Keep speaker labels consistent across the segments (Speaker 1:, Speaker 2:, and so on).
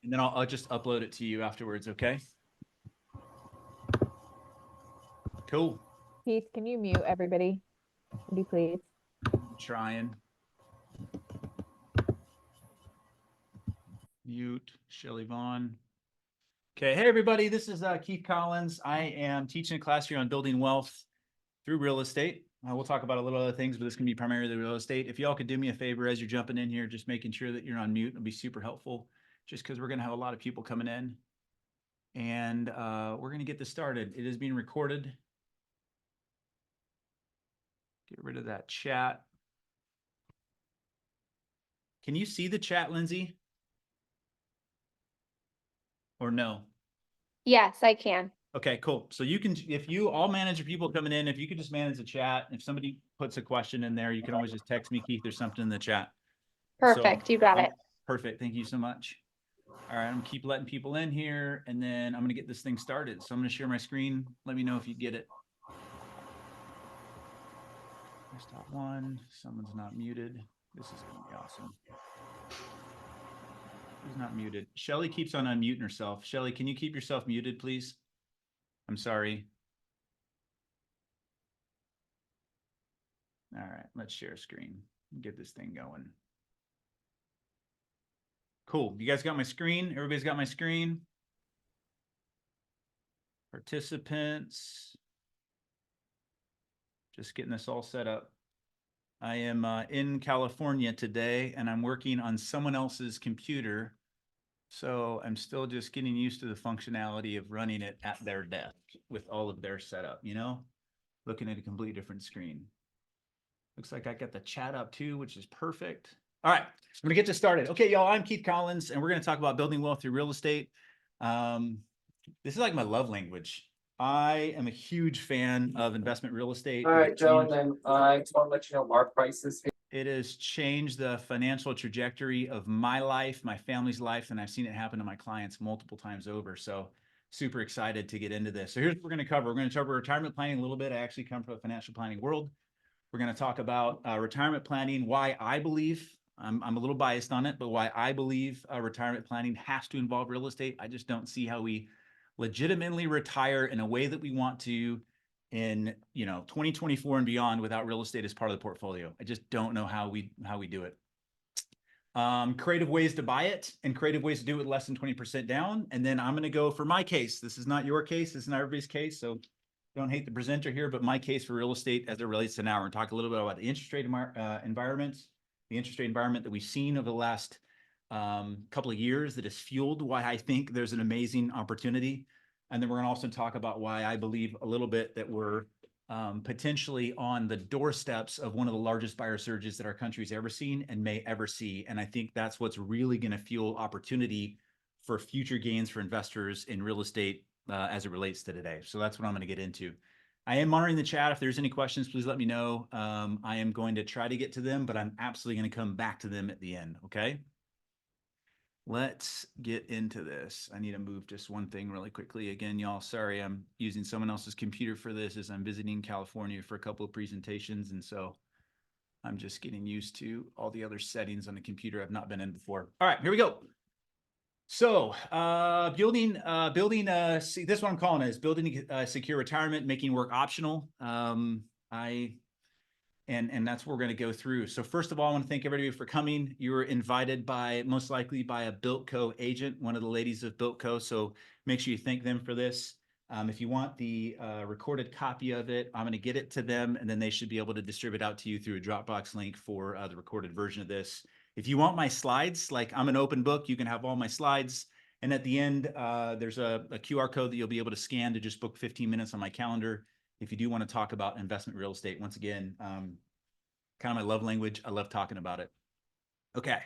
Speaker 1: and then I'll just upload it to you afterwards. Okay. Cool.
Speaker 2: Keith, can you mute everybody? Would you please?
Speaker 1: I'm trying. Mute Shelly Vaughn. Okay. Hey, everybody. This is Keith Collins. I am teaching a class here on building wealth through real estate. We'll talk about a little other things, but this can be primarily real estate. If y'all could do me a favor as you're jumping in here, just making sure that you're on mute, it'll be super helpful just because we're going to have a lot of people coming in. And we're going to get this started. It is being recorded. Get rid of that chat. Can you see the chat, Lindsay? Or no?
Speaker 3: Yes, I can.
Speaker 1: Okay, cool. So you can, if you all manager people coming in, if you could just manage the chat, if somebody puts a question in there, you can always just text me, Keith, there's something in the chat.
Speaker 3: Perfect.
Speaker 1: So,
Speaker 3: You got it.
Speaker 1: Perfect. Thank you so much. All right, I'm gonna keep letting people in here, and then I'm gonna get this thing started. So I'm gonna share my screen. Let me know if you get it. Desktop one, someone's not muted. This is gonna be awesome. Who's not muted? Shelly keeps on unmuting herself. Shelly, can you keep yourself muted, please? I'm sorry. All right, let's share screen. Get this thing going. Cool. You guys got my screen? Everybody's got my screen? Participants. Just getting this all set up. I am in California today, and I'm working on someone else's computer. So I'm still just getting used to the functionality of running it at their desk with all of their setup, you know? Looking at a completely different screen. Looks like I got the chat up too, which is perfect. All right, I'm gonna get this started. Okay, y'all, I'm Keith Collins, and we're gonna talk about building wealth through real estate. This is like my love language. I am a huge fan of investment real estate.
Speaker 4: All right, Joe, and then I just want to let you know Mark Price is here.
Speaker 1: It has changed the financial trajectory of my life, my family's life, and I've seen it happen to my clients multiple times over. So super excited to get into this. So here's what we're going to cover. We're going to cover retirement planning a little bit. I actually come from a financial planning world. We're going to talk about retirement planning, why I believe, I'm a little biased on it, but why I believe retirement planning has to involve real estate. I just don't see how we legitimately retire in a way that we want to in 2024 and beyond without real estate as part of the portfolio. I just don't know how we do it. Creative ways to buy it and creative ways to do it with less than 20% down. And then I'm going to go for my case. This is not your case. This is not everybody's case. So don't hate the presenter here, but my case for real estate as it relates to now. We're going to talk a little bit about the interest rate environment, the interest rate environment that we've seen over the last couple of years that has fueled why I think there's an amazing opportunity. And then we're going to also talk about why I believe a little bit that we're potentially on the doorsteps of one of the largest buyer surges that our country's ever seen and may ever see. And I think that's what's really going to fuel opportunity for future gains for investors in real estate as it relates to today. So that's what I'm going to get into. I am monitoring the chat. If there's any questions, please let me know. I am going to try to get to them, but I'm absolutely going to come back to them at the end. Okay. Let's get into this. I need to move just one thing really quickly. Again, y'all, sorry, I'm using someone else's computer for this as I'm visiting California for a couple of presentations. And so I'm just getting used to all the other settings on the computer I've not been in before. All right, here we go. So building, see, this is what I'm calling it, is building secure retirement, making work optional. And that's what we're going to go through. So first of all, I want to thank everybody for coming. You were invited by, most likely by a BuildCo agent, one of the ladies of BuildCo. So make sure you thank them for this. If you want the recorded copy of it, I'm going to get it to them, and then they should be able to distribute out to you through a Dropbox link for the recorded version of this. If you want my slides, like I'm an open book, you can have all my slides. And at the end, there's a QR code that you'll be able to scan to just book 15 minutes on my calendar. If you do want to talk about investment real estate, once again, kind of my love language. I love talking about it. Okay,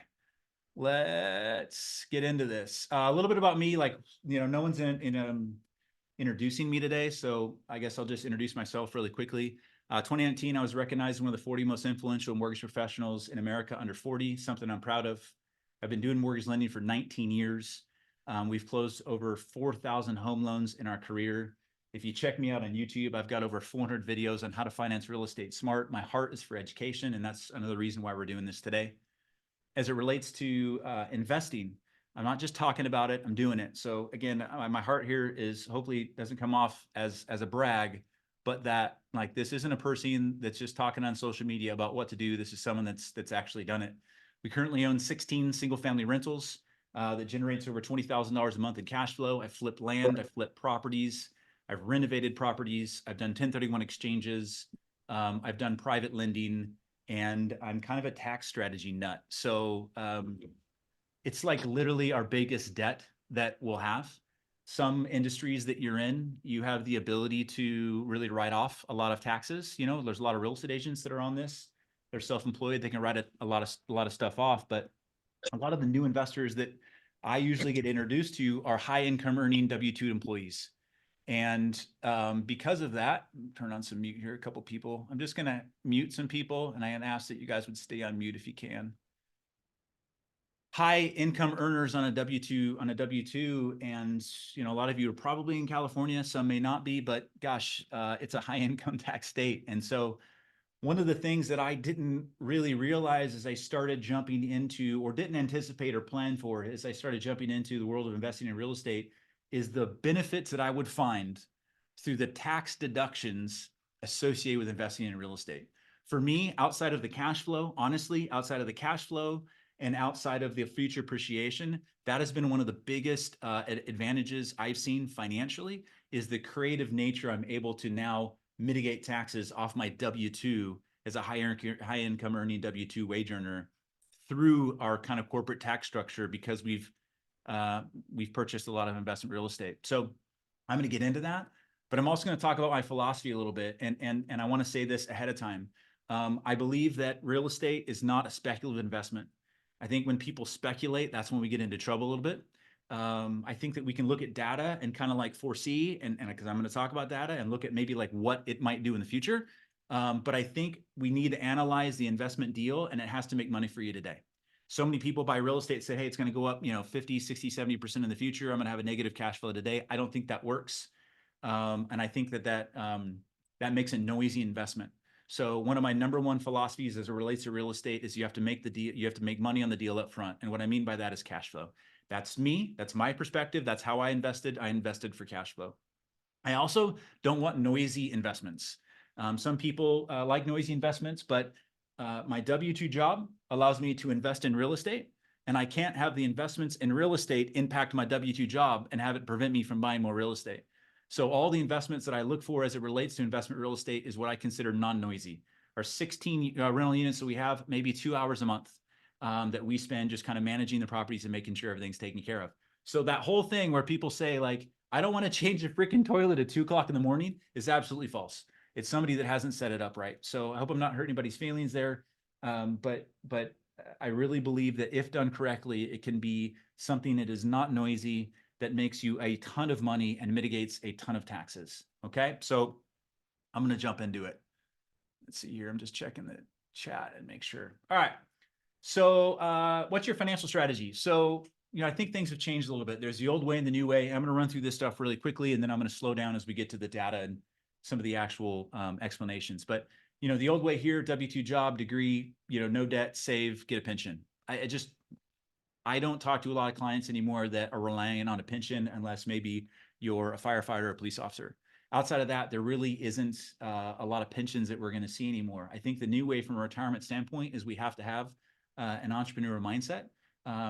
Speaker 1: let's get into this. A little bit about me, like, no one's introducing me today, so I guess I'll just introduce myself really quickly. 2019, I was recognized as one of the 40 most influential mortgage professionals in America under 40, something I'm proud of. I've been doing mortgage lending for 19 years. We've closed over 4,000 home loans in our career. If you check me out on YouTube, I've got over 400 videos on how to finance real estate smart. My heart is for education, and that's another reason why we're doing this today. As it relates to investing, I'm not just talking about it, I'm doing it. So again, my heart here is hopefully it doesn't come off as a brag, but that like this isn't a person that's just talking on social media about what to do. This is someone that's actually done it. We currently own 16 single family rentals that generates over $20,000 a month in cash flow. I've flipped land, I've flipped properties, I've renovated properties, I've done 1031 exchanges, I've done private lending, and I'm kind of a tax strategy nut. So it's like literally our biggest debt that we'll have. Some industries that you're in, you have the ability to really write off a lot of taxes. You know, there's a lot of real estate agents that are on this. They're self-employed. They can write a lot of stuff off. But a lot of the new investors that I usually get introduced to are high income earning W-2 employees. And because of that, turn on some mute here, a couple people. I'm just going to mute some people, and I ask that you guys would stay on mute if you can. High income earners on a W-2, and you know, a lot of you are probably in California, some may not be, but gosh, it's a high income tax state. And so one of the things that I didn't really realize as I started jumping into, or didn't anticipate or plan for, as I started jumping into the world of investing in real estate, is the benefits that I would find through the tax deductions associated with investing in real estate. For me, outside of the cash flow, honestly, outside of the cash flow and outside of the future appreciation, that has been one of the biggest advantages I've seen financially, is the creative nature I'm able to now mitigate taxes off my W-2 as a high income earning W-2 wage earner through our kind of corporate tax structure, because we've purchased a lot of investment real estate. So I'm going to get into that, but I'm also going to talk about my philosophy a little bit. And I want to say this ahead of time. I believe that real estate is not a speculative investment. I think when people speculate, that's when we get into trouble a little bit. I think that we can look at data and kind of like foresee, and because I'm going to talk about data and look at maybe like what it might do in the future. But I think we need to analyze the investment deal, and it has to make money for you today. So many people buy real estate, say, hey, it's going to go up, 50, 60, 70% in the future. I'm going to have a negative cash flow today. I don't think that works. And I think that makes a noisy investment. So one of my number one philosophies as it relates to real estate is you have to make the deal, you have to make money on the deal up front. And what I mean by that is cash flow. That's me. That's my perspective. That's how I invested. I invested for cash flow. I also don't want noisy investments. Some people like noisy investments, but my W-2 job allows me to invest in real estate, and I can't have the investments in real estate impact my W-2 job and have it prevent me from buying more real estate. So all the investments that I look for as it relates to investment real estate is what I consider non-noisy. Our 16 rental units that we have, maybe 2 hours a month that we spend just kind of managing the properties and making sure everything's taken care of. So that whole thing where people say like, I don't want to change the freaking toilet at 2 o'clock in the morning is absolutely false. It's somebody that hasn't set it up right. So I hope I'm not hurting anybody's feelings there. But I really believe that if done correctly, it can be something that is not noisy, that makes you a ton of money and mitigates a ton of taxes. Okay, so I'm going to jump into it. Let's see here. I'm just checking the chat and make sure. All right. So what's your financial strategy? So, I think things have changed a little bit. There's the old way and the new way. I'm going to run through this stuff really quickly, and then I'm going to slow down as we get to the data and some of the actual explanations. But, the old way here, W-2 job, degree, no debt, save, get a pension. I don't talk to a lot of clients anymore that are relying on a pension unless maybe you're a firefighter or a police officer. Outside of that, there really isn't a lot of pensions that we're going to see anymore. I think the new way from a retirement standpoint is we have to have an entrepreneurial mindset.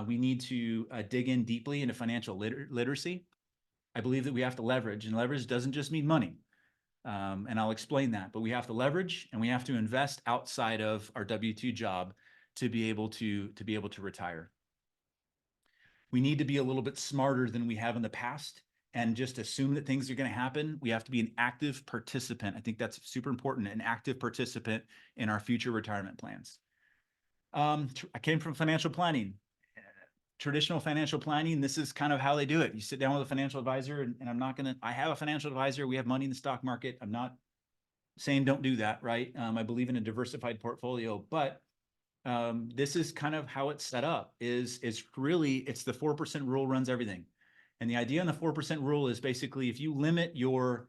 Speaker 1: We need to dig in deeply into financial literacy. I believe that we have to leverage, and leverage doesn't just mean money. And I'll explain that, but we have to leverage and we have to invest outside of our W-2 job to be able to retire. We need to be a little bit smarter than we have in the past and just assume that things are going to happen. We have to be an active participant. I think that's super important, an active participant in our future retirement plans. I came from financial planning. Traditional financial planning, this is kind of how they do it. You sit down with a financial advisor, and I have a financial advisor. We have money in the stock market. I'm not saying don't do that, right? I believe in a diversified portfolio, but this is kind of how it's set up. It's the 4% rule runs everything. And the idea on the 4% rule is basically if you limit your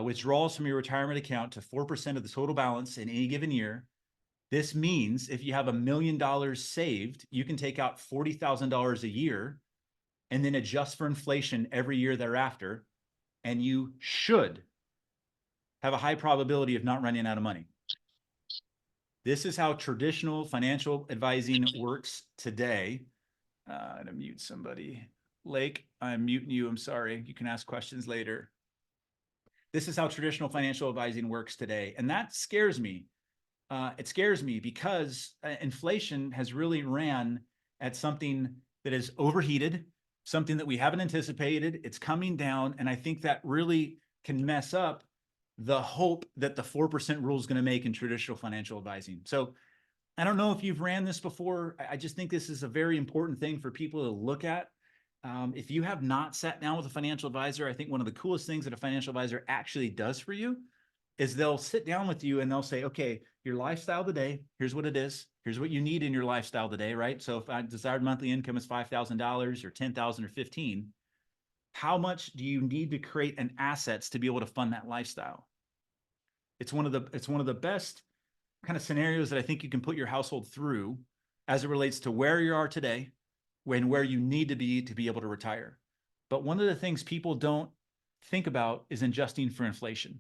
Speaker 1: withdrawals from your retirement account to 4% of the total balance in any given year, this means if you have $1 million saved, you can take out $40,000 a year and then adjust for inflation every year thereafter, and you should have a high probability of not running out of money. This is how traditional financial advising works today. I'm gonna mute somebody. Lake, I'm muting you. I'm sorry. You can ask questions later. This is how traditional financial advising works today. And that scares me. It scares me because inflation has really ran at something that is overheated, something that we haven't anticipated. It's coming down. And I think that really can mess up the hope that the 4% rule is going to make in traditional financial advising. So I don't know if you've ran this before. I just think this is a very important thing for people to look at. If you have not sat down with a financial advisor, I think one of the coolest things that a financial advisor actually does for you is they'll sit down with you and they'll say, okay, your lifestyle today, here's what it is. Here's what you need in your lifestyle today, right? So if desired monthly income is $5,000 or $10,000 or $15,000, how much do you need to create an assets to be able to fund that lifestyle? It's one of the best kind of scenarios that I think you can put your household through as it relates to where you are today, where you need to be able to retire. But one of the things people don't think about is adjusting for inflation.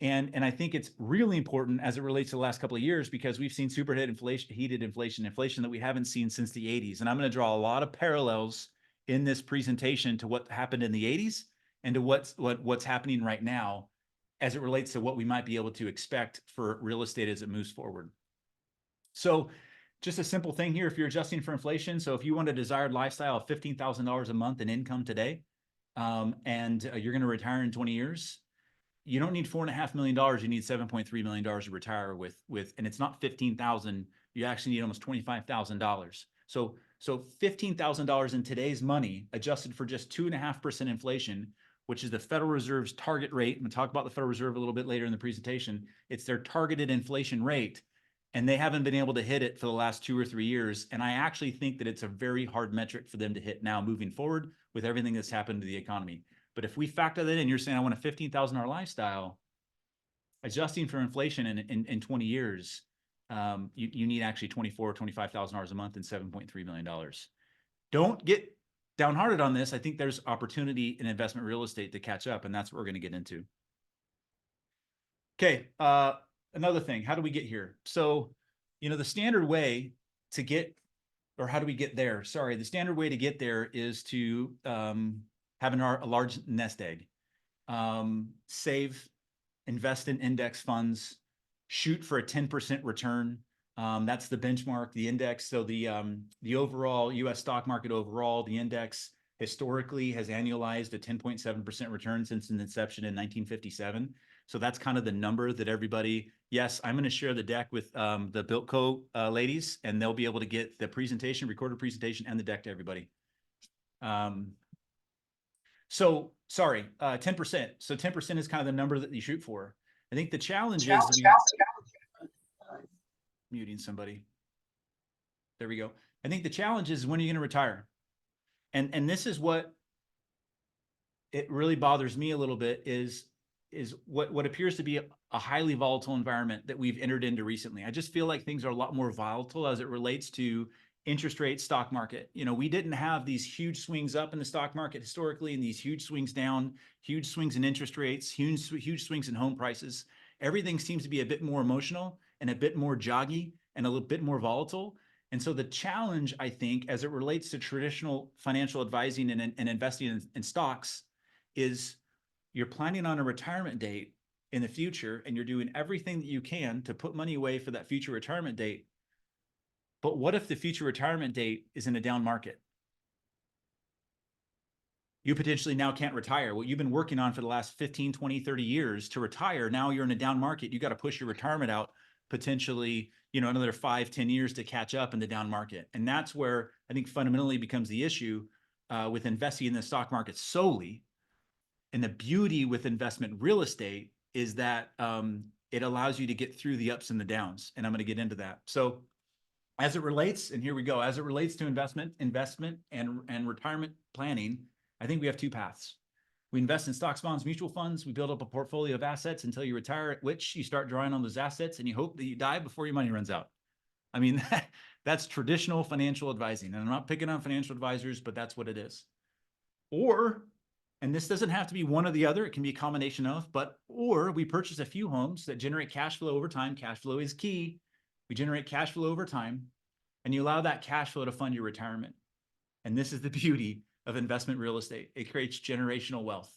Speaker 1: And I think it's really important as it relates to the last couple of years, because we've seen super heated inflation that we haven't seen since the 80s. And I'm going to draw a lot of parallels in this presentation to what happened in the 80s and to what's happening right now as it relates to what we might be able to expect for real estate as it moves forward. So just a simple thing here, if you're adjusting for inflation. So if you want a desired lifestyle of $15,000 a month in income today, and you're going to retire in 20 years, you don't need $4.5 million. You need $7.3 million to retire with, and it's not 15,000. You actually need almost $25,000. So $15,000 in today's money, adjusted for just 2.5% inflation, which is the Federal Reserve's target rate. I'm going to talk about the Federal Reserve a little bit later in the presentation. It's their targeted inflation rate, and they haven't been able to hit it for the last 2 or 3 years. And I actually think that it's a very hard metric for them to hit now moving forward with everything that's happened to the economy. But if we factor that in, you're saying I want a $15,000 lifestyle, adjusting for inflation in 20 years, you need actually $24,000 or $25,000 a month and $7.3 million. Don't get downhearted on this. I think there's opportunity in investment real estate to catch up, and that's what we're going to get into. Okay, another thing, how do we get here? So, the standard way to get, or how do we get there? Sorry, the standard way to get there is to have a large nest egg. Save, invest in index funds, shoot for a 10% return. That's the benchmark, the index. So the overall US stock market overall, the index historically has annualized a 10.7% return since its inception in 1957. So that's kind of the number that everybody, yes, I'm going to share the deck with the BuildCo ladies, and they'll be able to get the presentation, recorded presentation, and the deck to everybody. So sorry, 10%. So 10% is kind of the number that you shoot for. I think the challenge is muting somebody. There we go. I think the challenge is, when are you going to retire? And this is what it really bothers me a little bit is what appears to be a highly volatile environment that we've entered into recently. I just feel like things are a lot more volatile as it relates to interest rate, stock market. We didn't have these huge swings up in the stock market historically, and these huge swings down, huge swings in interest rates, huge swings in home prices. Everything seems to be a bit more emotional and a bit more joggy and a little bit more volatile. And so the challenge, I think, as it relates to traditional financial advising and investing in stocks, is you're planning on a retirement date in the future, and you're doing everything that you can to put money away for that future retirement date. But what if the future retirement date is in a down market? You potentially now can't retire. What you've been working on for the last 15, 20, 30 years to retire, now you're in a down market. You got to push your retirement out potentially, another 5, 10 years to catch up in the down market. And that's where I think fundamentally becomes the issue with investing in the stock market solely. And the beauty with investment real estate is that it allows you to get through the ups and the downs. And I'm going to get into that. So as it relates, and here we go, as it relates to investment and retirement planning, I think we have 2 paths. We invest in stocks, bonds, mutual funds. We build up a portfolio of assets until you retire, at which you start drawing on those assets, and you hope that you die before your money runs out. I mean, That's traditional financial advising. And I'm not picking on financial advisors, but that's what it is. Or, and this doesn't have to be one or the other, it can be a combination of, or we purchase a few homes that generate cash flow over time. Cash flow is key. We generate cash flow over time, and you allow that cash flow to fund your retirement. And this is the beauty of investment real estate. It creates generational wealth.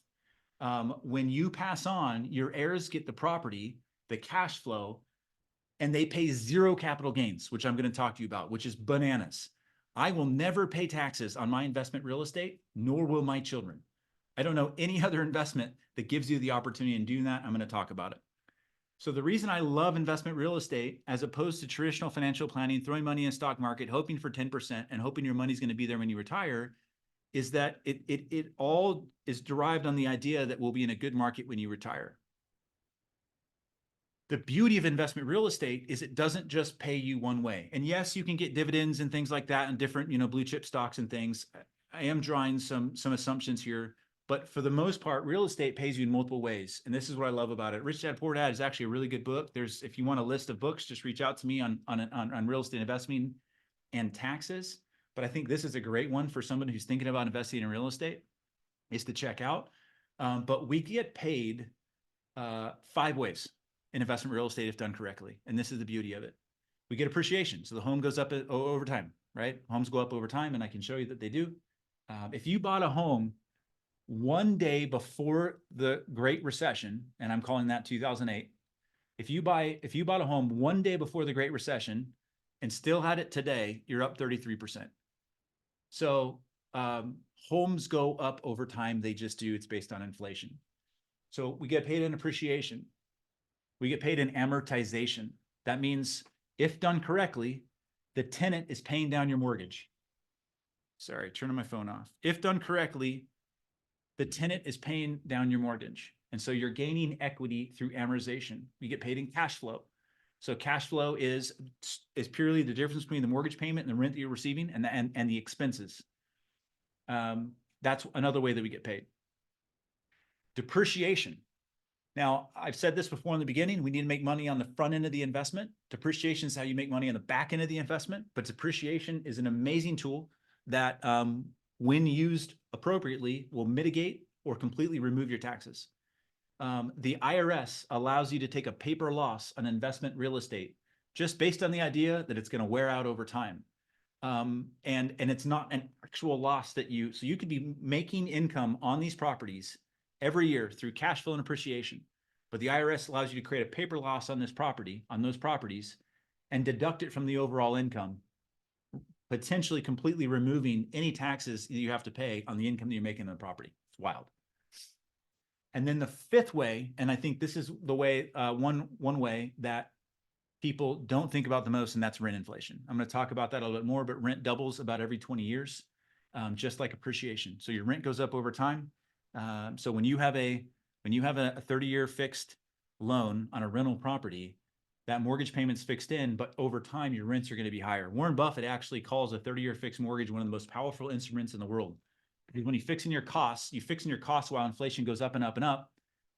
Speaker 1: When you pass on, your heirs get the property, the cash flow, and they pay zero capital gains, which I'm going to talk to you about, which is bananas. I will never pay taxes on my investment real estate, nor will my children. I don't know any other investment that gives you the opportunity in doing that. I'm going to talk about it. So the reason I love investment real estate, as opposed to traditional financial planning, throwing money in a stock market, hoping for 10% and hoping your money's going to be there when you retire, is that it all is derived on the idea that we'll be in a good market when you retire. The beauty of investment real estate is it doesn't just pay you one way. And yes, you can get dividends and things like that and different, blue chip stocks and things. I am drawing some assumptions here, but for the most part, real estate pays you in multiple ways. And this is what I love about it. Rich Dad Poor Dad is actually a really good book. If you want a list of books, just reach out to me on real estate investing and taxes. But I think this is a great one for someone who's thinking about investing in real estate, is to check out. But we get paid 5 ways in investment real estate if done correctly. And this is the beauty of it. We get appreciation. So the home goes up over time, right? Homes go up over time, and I can show you that they do. If you bought a home one day before the Great Recession, and I'm calling that 2008, if you bought a home one day before the Great Recession and still had it today, you're up 33%. So homes go up over time. They just do. It's based on inflation. So we get paid in appreciation. We get paid in amortization. That means, if done correctly, the tenant is paying down your mortgage. Sorry, turning my phone off. If done correctly, the tenant is paying down your mortgage. And so you're gaining equity through amortization. We get paid in cash flow. So cash flow is purely the difference between the mortgage payment and the rent that you're receiving and the expenses. That's another way that we get paid. Depreciation. Now, I've said this before in the beginning, we need to make money on the front end of the investment. Depreciation is how you make money on the back end of the investment, but depreciation is an amazing tool that, when used appropriately, will mitigate or completely remove your taxes. The IRS allows you to take a paper loss on investment real estate just based on the idea that it's going to wear out over time. And it's not an actual loss so you could be making income on these properties every year through cash flow and appreciation. But the IRS allows you to create a paper loss on those properties, and deduct it from the overall income, potentially completely removing any taxes that you have to pay on the income that you're making on the property. It's wild. And then the 5th way, and I think this is the way, one way that people don't think about the most, and that's rent inflation. I'm going to talk about that a little bit more, but rent doubles about every 20 years, just like appreciation. So your rent goes up over time. So when you have a 30-year fixed loan on a rental property, that mortgage payment's fixed in, but over time your rents are going to be higher. Warren Buffett actually calls a 30-year fixed mortgage one of the most powerful instruments in the world. Because when you're fixing your costs, while inflation goes up and up and up,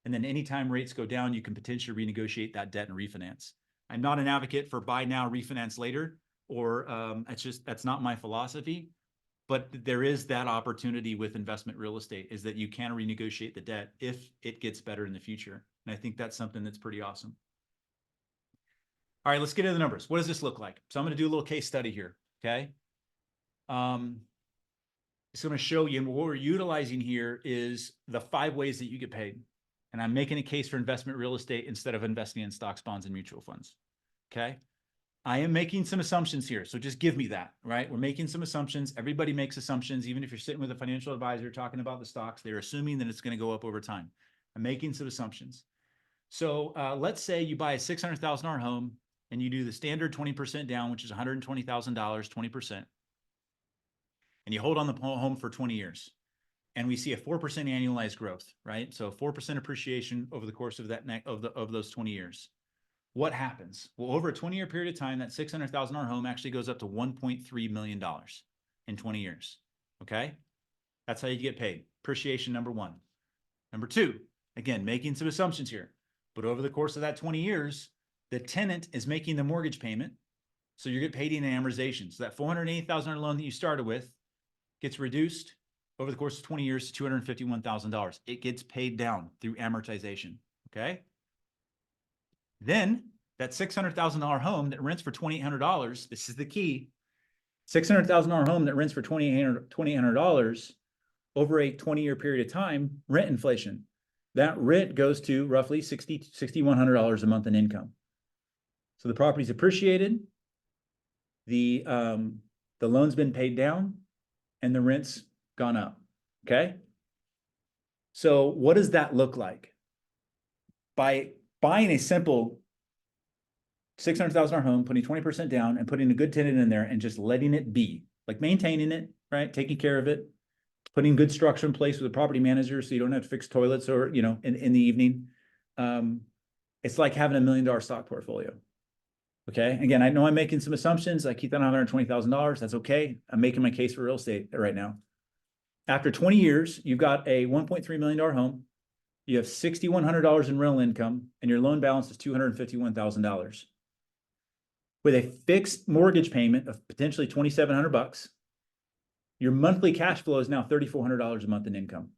Speaker 1: and then anytime rates go down, you can potentially renegotiate that debt and refinance. I'm not an advocate for buy now, refinance later, or that's not my philosophy. But there is that opportunity with investment real estate, is that you can renegotiate the debt if it gets better in the future. And I think that's something that's pretty awesome. All right, let's get into the numbers. What does this look like? So I'm going to do a little case study here, okay? It's going to show you, and what we're utilizing here is the 5 ways that you get paid. And I'm making a case for investment real estate instead of investing in stocks, bonds, and mutual funds, okay? I am making some assumptions here, so just give me that, right? We're making some assumptions. Everybody makes assumptions. Even if you're sitting with a financial advisor talking about the stocks, they're assuming that it's going to go up over time. I'm making some assumptions. So let's say you buy a $600,000 home and you do the standard 20% down, which is $120,000, 20%. And you hold on the home for 20 years. And we see a 4% annualized growth, right? So 4% appreciation over the course of those 20 years. What happens? Well, over a 20-year period of time, that $600,000 home actually goes up to $1.3 million in 20 years, okay? That's how you get paid. Appreciation, number 1. Number 2, again, making some assumptions here, but over the course of that 20 years, the tenant is making the mortgage payment. So you get paid in amortization. So that $480,000 loan that you started with gets reduced over the course of 20 years to $251,000. It gets paid down through amortization. Okay. Then that $600,000 home that rents for $2,800, this is the key. $600,000 home that rents for $2,800 over a 20-year period of time, rent inflation. That rent goes to roughly $6,100 a month in income. So the property's appreciated, the loan's been paid down, and the rent's gone up. Okay. So what does that look like? By buying a simple $600,000 home, putting 20% down and putting a good tenant in there and just letting it be, like maintaining it, right? Taking care of it, putting good structure in place with a property manager so you don't have to fix toilets or, you know, in the evening. It's like having $1 million stock portfolio. Okay. Again, I know I'm making some assumptions. I keep that on $120,000. That's okay. I'm making my case for real estate right now. After 20 years, you've got a $1.3 million home. You have $6,100 in rental income and your loan balance is $251,000. With a fixed mortgage payment of potentially $2,700, your monthly cash flow is now $3,400 a month in income.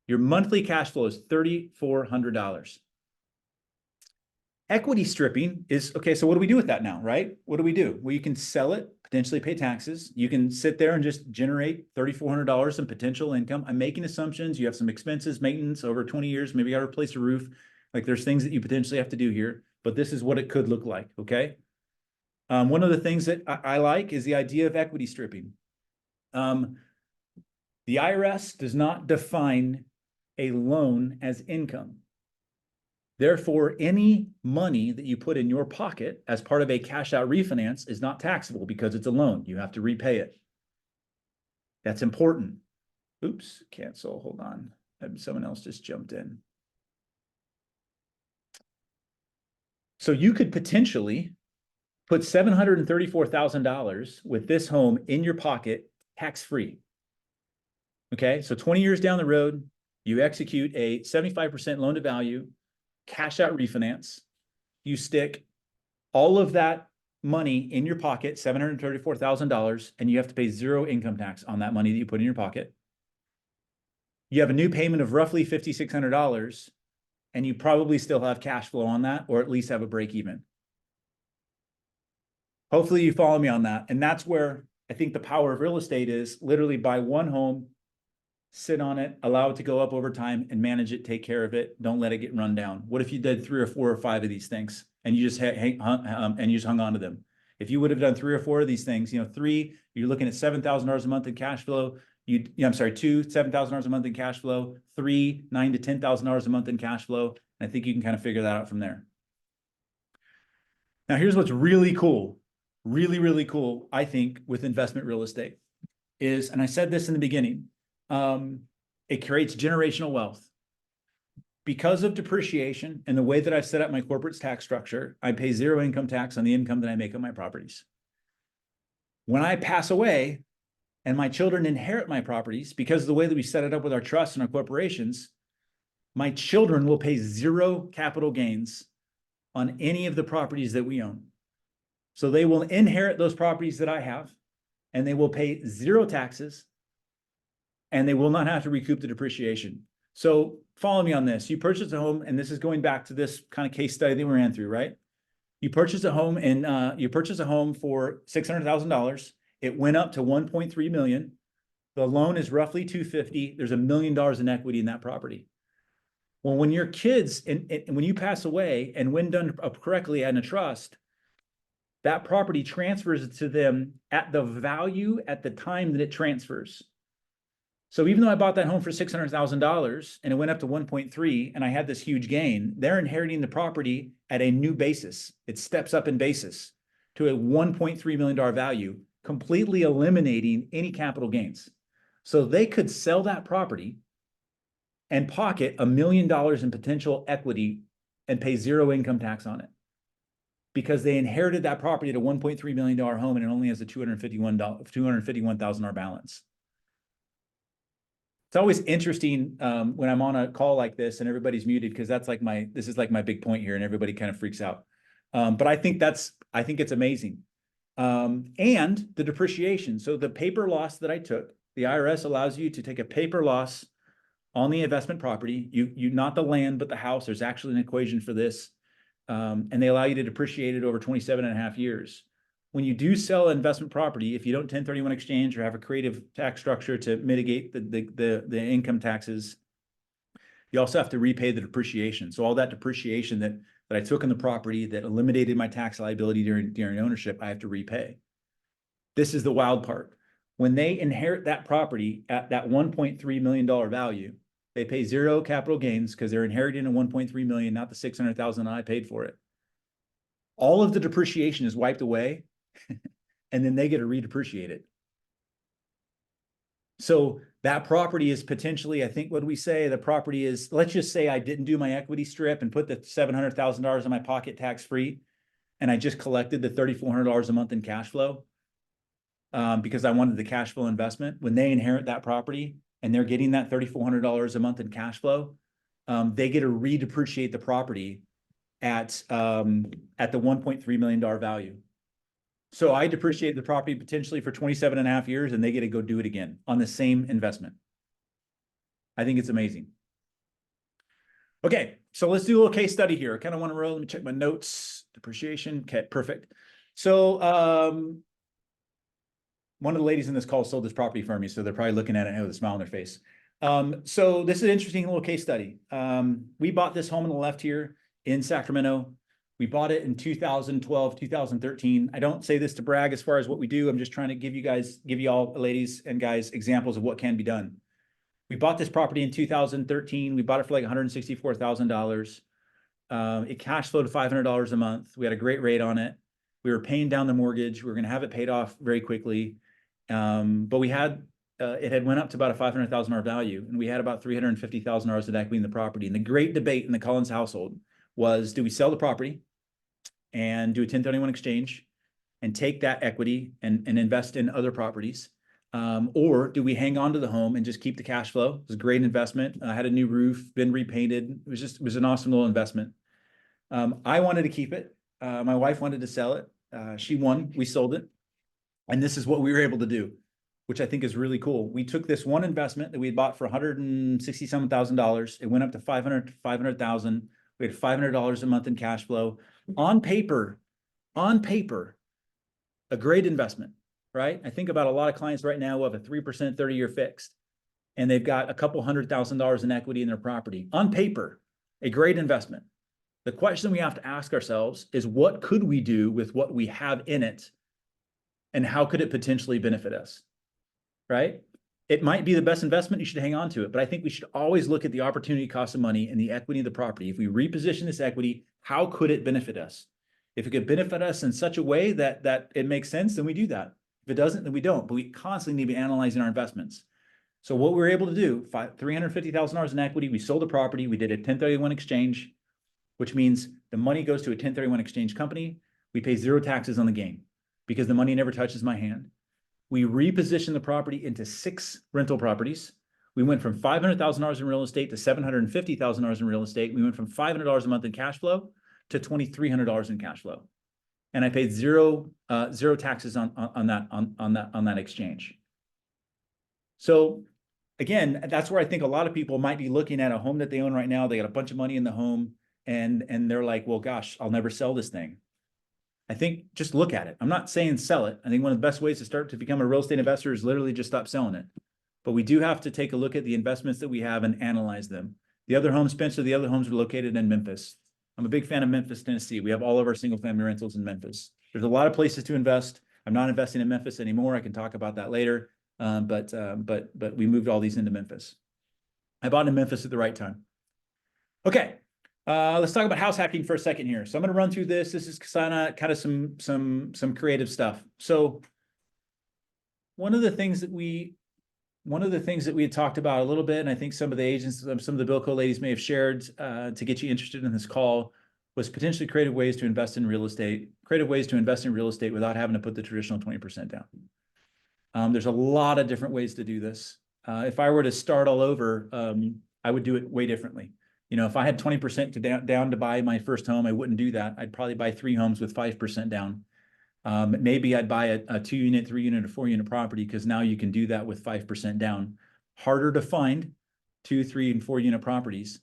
Speaker 1: Your monthly cash flow is $3,400. Equity stripping is, okay, so what do we do with that now, right? What do we do? Well, you can sell it, potentially pay taxes. You can sit there and just generate $3,400 in potential income. I'm making assumptions. You have some expenses, maintenance over 20 years. Maybe you got to replace a roof. Like there's things that you potentially have to do here, but this is what it could look like, okay? One of the things that I like is the idea of equity stripping. The IRS does not define a loan as income. Therefore, any money that you put in your pocket as part of a cash out refinance is not taxable because it's a loan. You have to repay it. That's important. Oops, cancel, hold on. Someone else just jumped in. So you could potentially put $734,000 with this home in your pocket, tax-free. Okay, so 20 years down the road, you execute a 75% loan to value, cash out refinance. You stick all of that money in your pocket, $734,000, and you have to pay zero income tax on that money that you put in your pocket. You have a new payment of roughly $5,600, and you probably still have cash flow on that, or at least have a break even. Hopefully you follow me on that. And that's where I think the power of real estate is: literally buy one home, sit on it, allow it to go up over time and manage it, take care of it. Don't let it get run down. What if you did 3 or 4 or 5 of these things and you just hung on to them? If you would have done 3 or 4 of these things, 3, you're looking at $7,000 a month in cash flow. 2, $7,000 a month in cash flow. 3, $9,000 to $10,000 a month in cash flow. And I think you can kind of figure that out from there. Now, here's what's really cool, really cool, I think, with investment real estate is, and I said this in the beginning, it creates generational wealth. Because of depreciation and the way that I've set up my corporate tax structure, I pay zero income tax on the income that I make on my properties. When I pass away and my children inherit my properties, because of the way that we set it up with our trusts and our corporations, my children will pay zero capital gains on any of the properties that we own. So they will inherit those properties that I have, and they will pay zero taxes, and they will not have to recoup the depreciation. So follow me on this. You purchase a home, and this is going back to this kind of case study that we ran through, right? You purchase a home and you purchase a home for $600,000. It went up to 1.3 million. The loan is roughly 250. There's $1 million in equity in that property. Well, when your kids, and when you pass away, and when done correctly in a trust, that property transfers to them at the value at the time that it transfers. So even though I bought that home for $600,000 and it went up to 1.3 and I had this huge gain, they're inheriting the property at a new basis. It steps up in basis to a $1.3 million value, completely eliminating any capital gains. So they could sell that property and pocket $1 million in potential equity and pay zero income tax on it, because they inherited that property at a $1.3 million home and it only has a $251,000 balance. It's always interesting when I'm on a call like this and everybody's muted, because that's like this is like my big point here and everybody kind of freaks out. But I think that's I think it's amazing. And the depreciation. So the paper loss that I took, the IRS allows you to take a paper loss on the investment property. You not the land, but the house. There's actually an equation for this. And they allow you to depreciate it over 27.5 years. When you do sell investment property, if you don't 1031 exchange or have a creative tax structure to mitigate the income taxes, you also have to repay the depreciation. So all that depreciation that I took on the property that eliminated my tax liability during ownership, I have to repay. This is the wild part. When they inherit that property at that $1.3 million value, they pay zero capital gains because they're inheriting a 1.3 million, not the 600,000 I paid for it. All of the depreciation is wiped away, and then they get to redepreciate it. So that property is potentially, I think, what do we say? The property is, let's just say I didn't do my equity strip and put the $700,000 in my pocket tax-free, and I just collected the $3,400 a month in cash flow because I wanted the cash flow investment. When they inherit that property and they're getting that $3,400 a month in cash flow, they get to redepreciate the property at the $1.3 million value. So I depreciate the property potentially for 27.5 years, and they get to go do it again on the same investment. I think it's amazing. Okay, so let's do a little case study here. I kind of want to roll. Let me check my notes. Depreciation. Okay, perfect. So one of the ladies in this call sold this property for me, so they're probably looking at it with a smile on their face. So this is an interesting little case study. We bought this home on the left here in Sacramento. We bought it in 2012, 2013. I don't say this to brag as far as what we do. I'm just trying to give you all, ladies and guys, examples of what can be done. We bought this property in 2013. We bought it for like $164,000. It cash flowed $500 a month. We had a great rate on it. We were paying down the mortgage. We were going to have it paid off very quickly. But we had, it had went up to about a $500,000 value, and we had about $350,000 of equity in the property. And the great debate in the Collins household was, do we sell the property and do a 1031 exchange and take that equity and invest in other properties? Or do we hang on to the home and just keep the cash flow? It was a great investment. I had a new roof, been repainted. It was an awesome little investment. I wanted to keep it. My wife wanted to sell it. She won, we sold it. And this is what we were able to do, which I think is really cool. We took this one investment that we had bought for $167,000. It went up to $500,000. We had $500 a month in cash flow. On paper, a great investment, right? I think about a lot of clients right now who have a 3% 30-year fixed, and they've got a couple $100,000 in equity in their property. On paper, a great investment. The question we have to ask ourselves is, what could we do with what we have in it, and how could it potentially benefit us, right? It might be the best investment. You should hang on to it. But I think we should always look at the opportunity cost of money and the equity of the property. If we reposition this equity, how could it benefit us? If it could benefit us in such a way that it makes sense, then we do that. If it doesn't, then we don't. But we constantly need to be analyzing our investments. So what we were able to do, $350,000 in equity, we sold the property, we did a 1031 exchange, which means the money goes to a 1031 exchange company. We pay zero taxes on the gain because the money never touches my hand. We repositioned the property into 6 rental properties. We went from $500,000 in real estate to $750,000 in real estate. We went from $500 a month in cash flow to $2,300 in cash flow. And I paid zero taxes on that exchange. So again, that's where I think a lot of people might be looking at a home that they own right now. They got a bunch of money in the home, and they're like, well, gosh, I'll never sell this thing. I think just look at it. I'm not saying sell it. I think one of the best ways to start to become a real estate investor is literally just stop selling it. But we do have to take a look at the investments that we have and analyze them. The other homes, Spencer, the other homes are located in Memphis. I'm a big fan of Memphis, Tennessee. We have all of our single family rentals in Memphis. There's a lot of places to invest. I'm not investing in Memphis anymore. I can talk about that later. But we moved all these into Memphis. I bought in Memphis at the right time. Okay. Let's talk about house hacking for a second here. So I'm going to run through this. This is kind of some creative stuff. So one of the things that we had talked about a little bit, and I think some of the agents, some of the Billco ladies may have shared to get you interested in this call, was potentially creative ways to invest in real estate without having to put the traditional 20% down. There's a lot of different ways to do this. If I were to start all over, I would do it way differently. You know, if I had 20% to down to buy my first home, I wouldn't do that. I'd probably buy 3 homes with 5% down. Maybe I'd buy a 2-unit, 3-unit, or 4-unit property, because now you can do that with 5% down. Harder to find 2, 3, and 4-unit properties,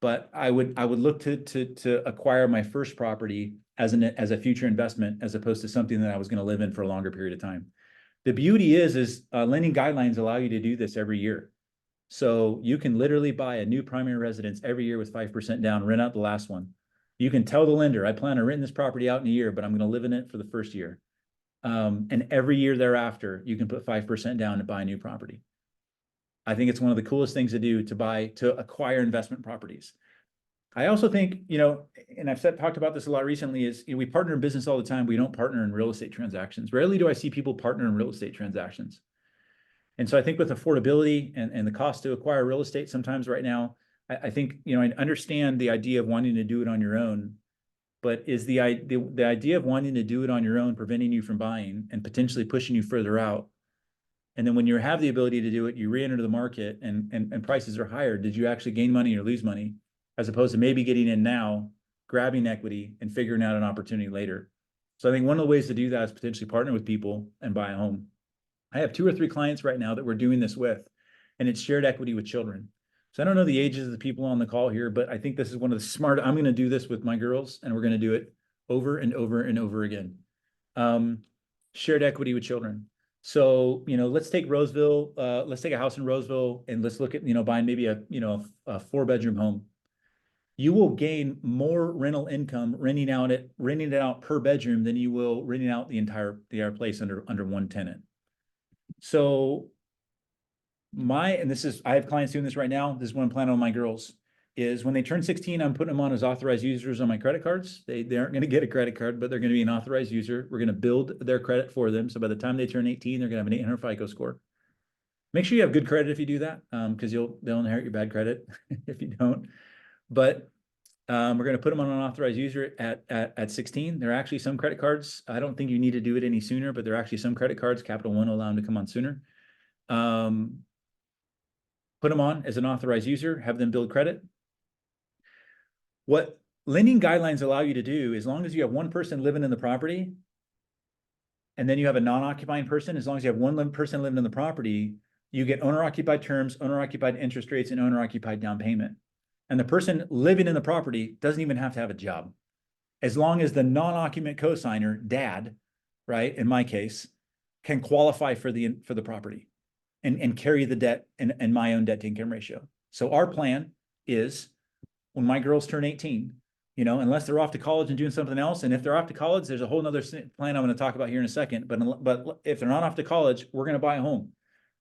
Speaker 1: but I would look to acquire my first property as a future investment, as opposed to something that I was going to live in for a longer period of time. The beauty is lending guidelines allow you to do this every year. So you can literally buy a new primary residence every year with 5% down, rent out the last one. You can tell the lender, I plan on renting this property out in a year, but I'm going to live in it for the first year. And every year thereafter, you can put 5% down to buy a new property. I think it's one of the coolest things to do to acquire investment properties. I also think, you know, and I've talked about this a lot recently, is, you know, we partner in business all the time. We don't partner in real estate transactions. Rarely do I see people partner in real estate transactions. And so I think with affordability and the cost to acquire real estate sometimes right now, I think, you know, I understand the idea of wanting to do it on your own, but is the idea of wanting to do it on your own preventing you from buying and potentially pushing you further out? And then when you have the ability to do it, you re-enter the market and prices are higher. Did you actually gain money or lose money? As opposed to maybe getting in now, grabbing equity and figuring out an opportunity later. So I think one of the ways to do that is potentially partner with people and buy a home. I have 2 or 3 clients right now that we're doing this with, and it's shared equity with children. So I don't know the ages of the people on the call here, but I think this is one of the smart, I'm going to do this with my girls, and we're going to do it over and over and over again. Shared equity with children. So, you know, let's take Roseville, let's take a house in Roseville, and let's look at, you know, buying maybe a 4-bedroom home. You will gain more rental income renting it out per bedroom than you will renting out the entire place under one tenant. So I have clients doing this right now. This is what I'm planning on my girls, is when they turn 16, I'm putting them on as authorized users on my credit cards. They aren't going to get a credit card, but they're going to be an authorized user. We're going to build their credit for them. So by the time they turn 18, they're going to have an 800 FICO score. Make sure you have good credit if you do that, because they'll inherit your bad credit if you don't. But we're going to put them on an authorized user at 16. There are actually some credit cards. I don't think you need to do it any sooner, but there are actually some credit cards. Capital One will allow them to come on sooner. Put them on as an authorized user, have them build credit. What lending guidelines allow you to do, as long as you have one person living in the property, and then you have a non-occupying person, as long as you have one person living in the property, you get owner-occupied terms, owner-occupied interest rates, and owner-occupied down payment. And the person living in the property doesn't even have to have a job. As long as the non-occupant cosigner, dad, right, in my case, can qualify for the property and carry the debt and my own debt to income ratio. So our plan is, when my girls turn 18, you know, unless they're off to college and doing something else, and if they're off to college, there's a whole nother plan I'm going to talk about here in a second. But if they're not off to college, we're going to buy a home.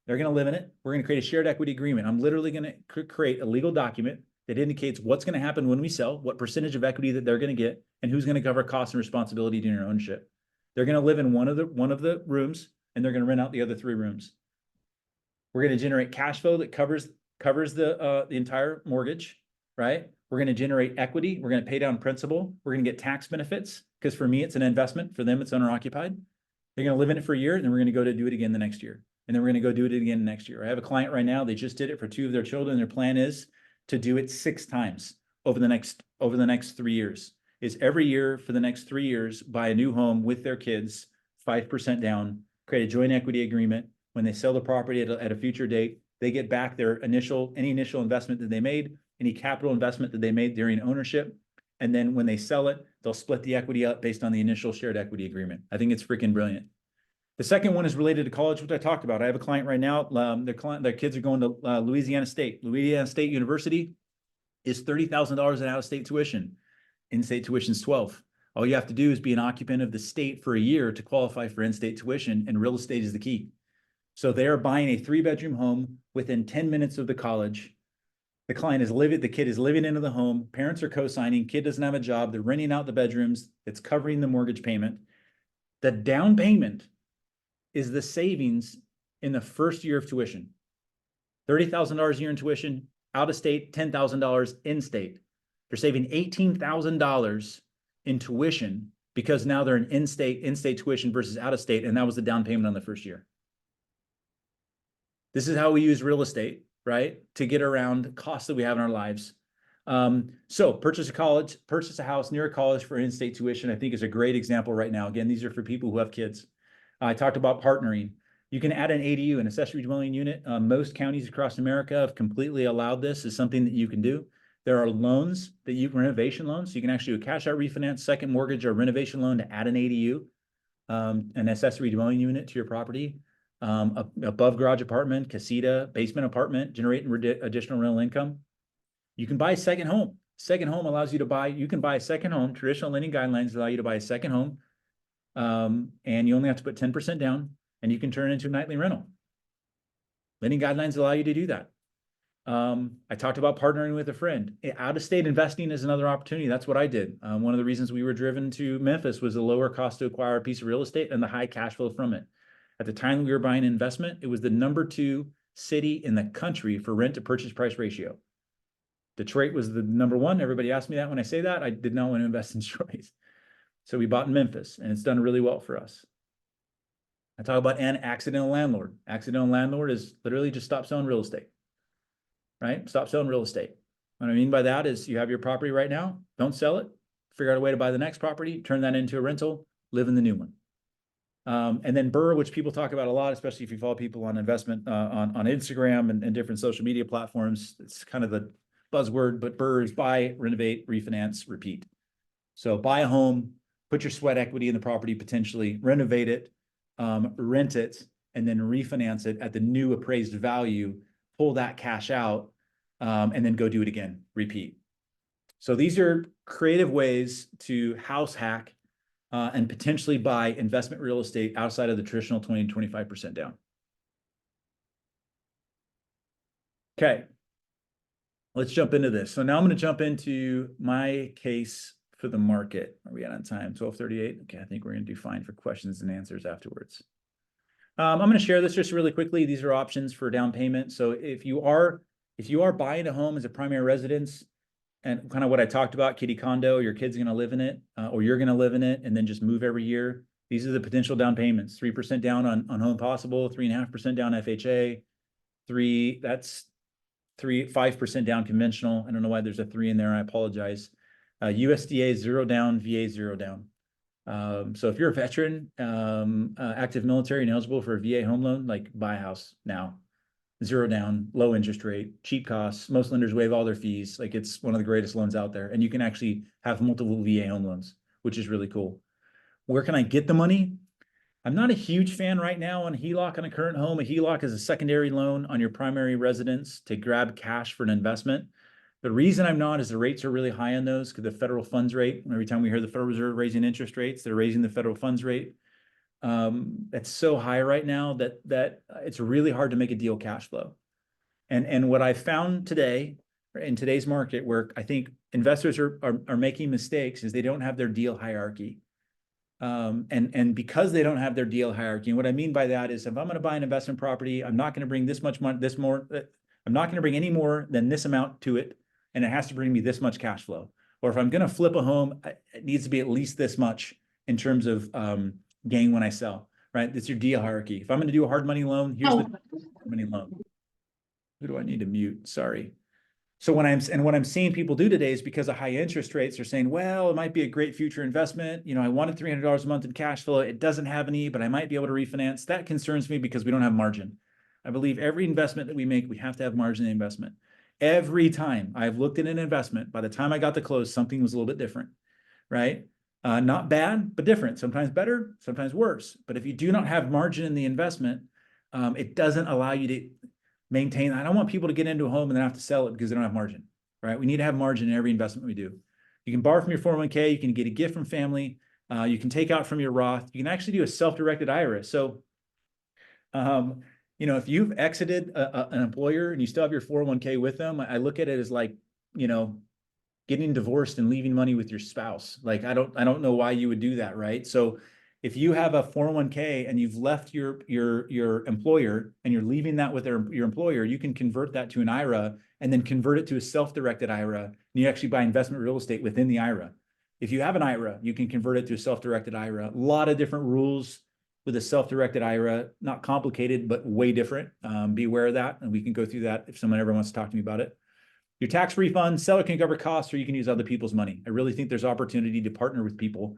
Speaker 1: They're going to live in it. We're going to create a shared equity agreement. I'm literally going to create a legal document that indicates what's going to happen when we sell, what percentage of equity that they're going to get, and who's going to cover costs and responsibility during their ownership. They're going to live in one of the rooms, and they're going to rent out the other 3 rooms. We're going to generate cash flow that covers the entire mortgage, right? We're going to generate equity. We're going to pay down principal. We're going to get tax benefits, because for me, it's an investment. For them, it's owner occupied. They're going to live in it for a year, and then we're going to go to do it again the next year. And then we're going to go do it again next year. I have a client right now. They just did it for 2 of their children. Their plan is to do it 6 times over the next 3 years. Is every year for the next 3 years, buy a new home with their kids, 5% down, create a joint equity agreement. When they sell the property at a future date, they get back any initial investment that they made, any capital investment that they made during ownership. And then when they sell it, they'll split the equity up based on the initial shared equity agreement. I think it's freaking brilliant. The second one is related to college, which I talked about. I have a client right now. Their kids are going to Louisiana State. Louisiana State University is $30,000 in out-of-state tuition. In-state tuition is $12,000. All you have to do is be an occupant of the state for a year to qualify for in-state tuition, and real estate is the key. So they are buying a 3-bedroom home within 10 minutes of the college. The kid is living into the home. Parents are co-signing. Kid doesn't have a job. They're renting out the bedrooms. It's covering the mortgage payment. The down payment is the savings in the first year of tuition. $30,000 a year in tuition, out of state, $10,000 in state. They're saving $18,000 in tuition because now they're in in-state tuition versus out of state, and that was the down payment on the first year. This is how we use real estate, right, to get around costs that we have in our lives. So purchase a house near a college for in-state tuition, I think is a great example right now. Again, these are for people who have kids. I talked about partnering. You can add an ADU, an accessory dwelling unit. Most counties across America have completely allowed this as something that you can do. There are loans renovation loans. So you can actually do a cash out refinance, second mortgage, or renovation loan to add an ADU, an accessory dwelling unit to your property, above garage apartment, casita, basement apartment, generating additional rental income. You can buy a second home. Second home allows you to buy, you can buy a second home. Traditional lending guidelines allow you to buy a second home. And you only have to put 10% down and you can turn it into a nightly rental. Lending guidelines allow you to do that. I talked about partnering with a friend. Out-of-state investing is another opportunity. That's what I did. One of the reasons we were driven to Memphis was the lower cost to acquire a piece of real estate and the high cash flow from it. At the time we were buying an investment, it was the #2 city in the country for rent to purchase price ratio. Detroit was the #1. Everybody asked me that when I say that. I did not want to invest in Detroit. So we bought in Memphis and it's done really well for us. I talk about an accidental landlord. Accidental landlord is literally just stop selling real estate, right? Stop selling real estate. What I mean by that is you have your property right now, don't sell it, figure out a way to buy the next property, turn that into a rental, live in the new one. And then BRRRR, which people talk about a lot, especially if you follow people on investment on Instagram and different social media platforms. It's kind of the buzzword, but BRRRR is buy, renovate, refinance, repeat. So buy a home, put your sweat equity in the property, potentially renovate it, rent it, and then refinance it at the new appraised value, pull that cash out, and then go do it again, repeat. So these are creative ways to house hack and potentially buy investment real estate outside of the traditional 20 to 25% down. Okay, let's jump into this. So now I'm going to jump into my case for the market. Are we out on time? 12:38. Okay, I think we're going to do fine for questions and answers afterwards. I'm going to share this just really quickly. These are options for down payment. So if you are buying a home as a primary residence, and kind of what I talked about, kitty condo, your kid's going to live in it, or you're going to live in it and then just move every year. These are the potential down payments: 3% down on Home Possible, 3.5% down FHA, 5% down conventional. I don't know why there's a 3 in there. I apologize. USDA 0 down, VA 0 down. So if you're a veteran, active military and eligible for a VA home loan, like buy a house now. 0 down, low interest rate, cheap costs. Most lenders waive all their fees. Like it's one of the greatest loans out there. And you can actually have multiple VA home loans, which is really cool. Where can I get the money? I'm not a huge fan right now on HELOC on a current home. A HELOC is a secondary loan on your primary residence to grab cash for an investment. The reason I'm not is the rates are really high on those because the federal funds rate, every time we hear the Federal Reserve raising interest rates, they're raising the federal funds rate. It's so high right now that it's really hard to make a deal cash flow. And what I found today in today's market, where I think investors are making mistakes, is they don't have their deal hierarchy. And because they don't have their deal hierarchy, and what I mean by that is if I'm going to buy an investment property, I'm not going to bring this much money, I'm not going to bring any more than this amount to it, and it has to bring me this much cash flow. Or if I'm going to flip a home, it needs to be at least this much in terms of gain when I sell, right? That's your deal hierarchy. If I'm going to do a hard money loan, here's the hard money loan. Who do I need to mute? Sorry. So what I'm seeing people do today is because of high interest rates, they're saying, well, it might be a great future investment. You know, I wanted $300 a month in cash flow. It doesn't have any, but I might be able to refinance. That concerns me because we don't have margin. I believe every investment that we make, we have to have margin in investment. Every time I've looked at an investment, by the time I got to close, something was a little bit different, right? Not bad, but different. Sometimes better, sometimes worse. But if you do not have margin in the investment, it doesn't allow you to maintain. I don't want people to get into a home and then have to sell it because they don't have margin, right? We need to have margin in every investment we do. You can borrow from your 401k. You can get a gift from family. You can take out from your Roth. You can actually do a self-directed IRA. So, you know, if you've exited an employer and you still have your 401k with them, I look at it as like, you know, getting divorced and leaving money with your spouse. Like, I don't know why you would do that, right? So if you have a 401k and you've left your employer and you're leaving that with your employer, you can convert that to an IRA and then convert it to a self-directed IRA. And you actually buy investment real estate within the IRA. If you have an IRA, you can convert it to a self-directed IRA. A lot of different rules with a self-directed IRA, not complicated, but way different. Be aware of that. And we can go through that if someone ever wants to talk to me about it. your tax refund, seller can cover costs, or you can use other people's money. I really think there's opportunity to partner with people,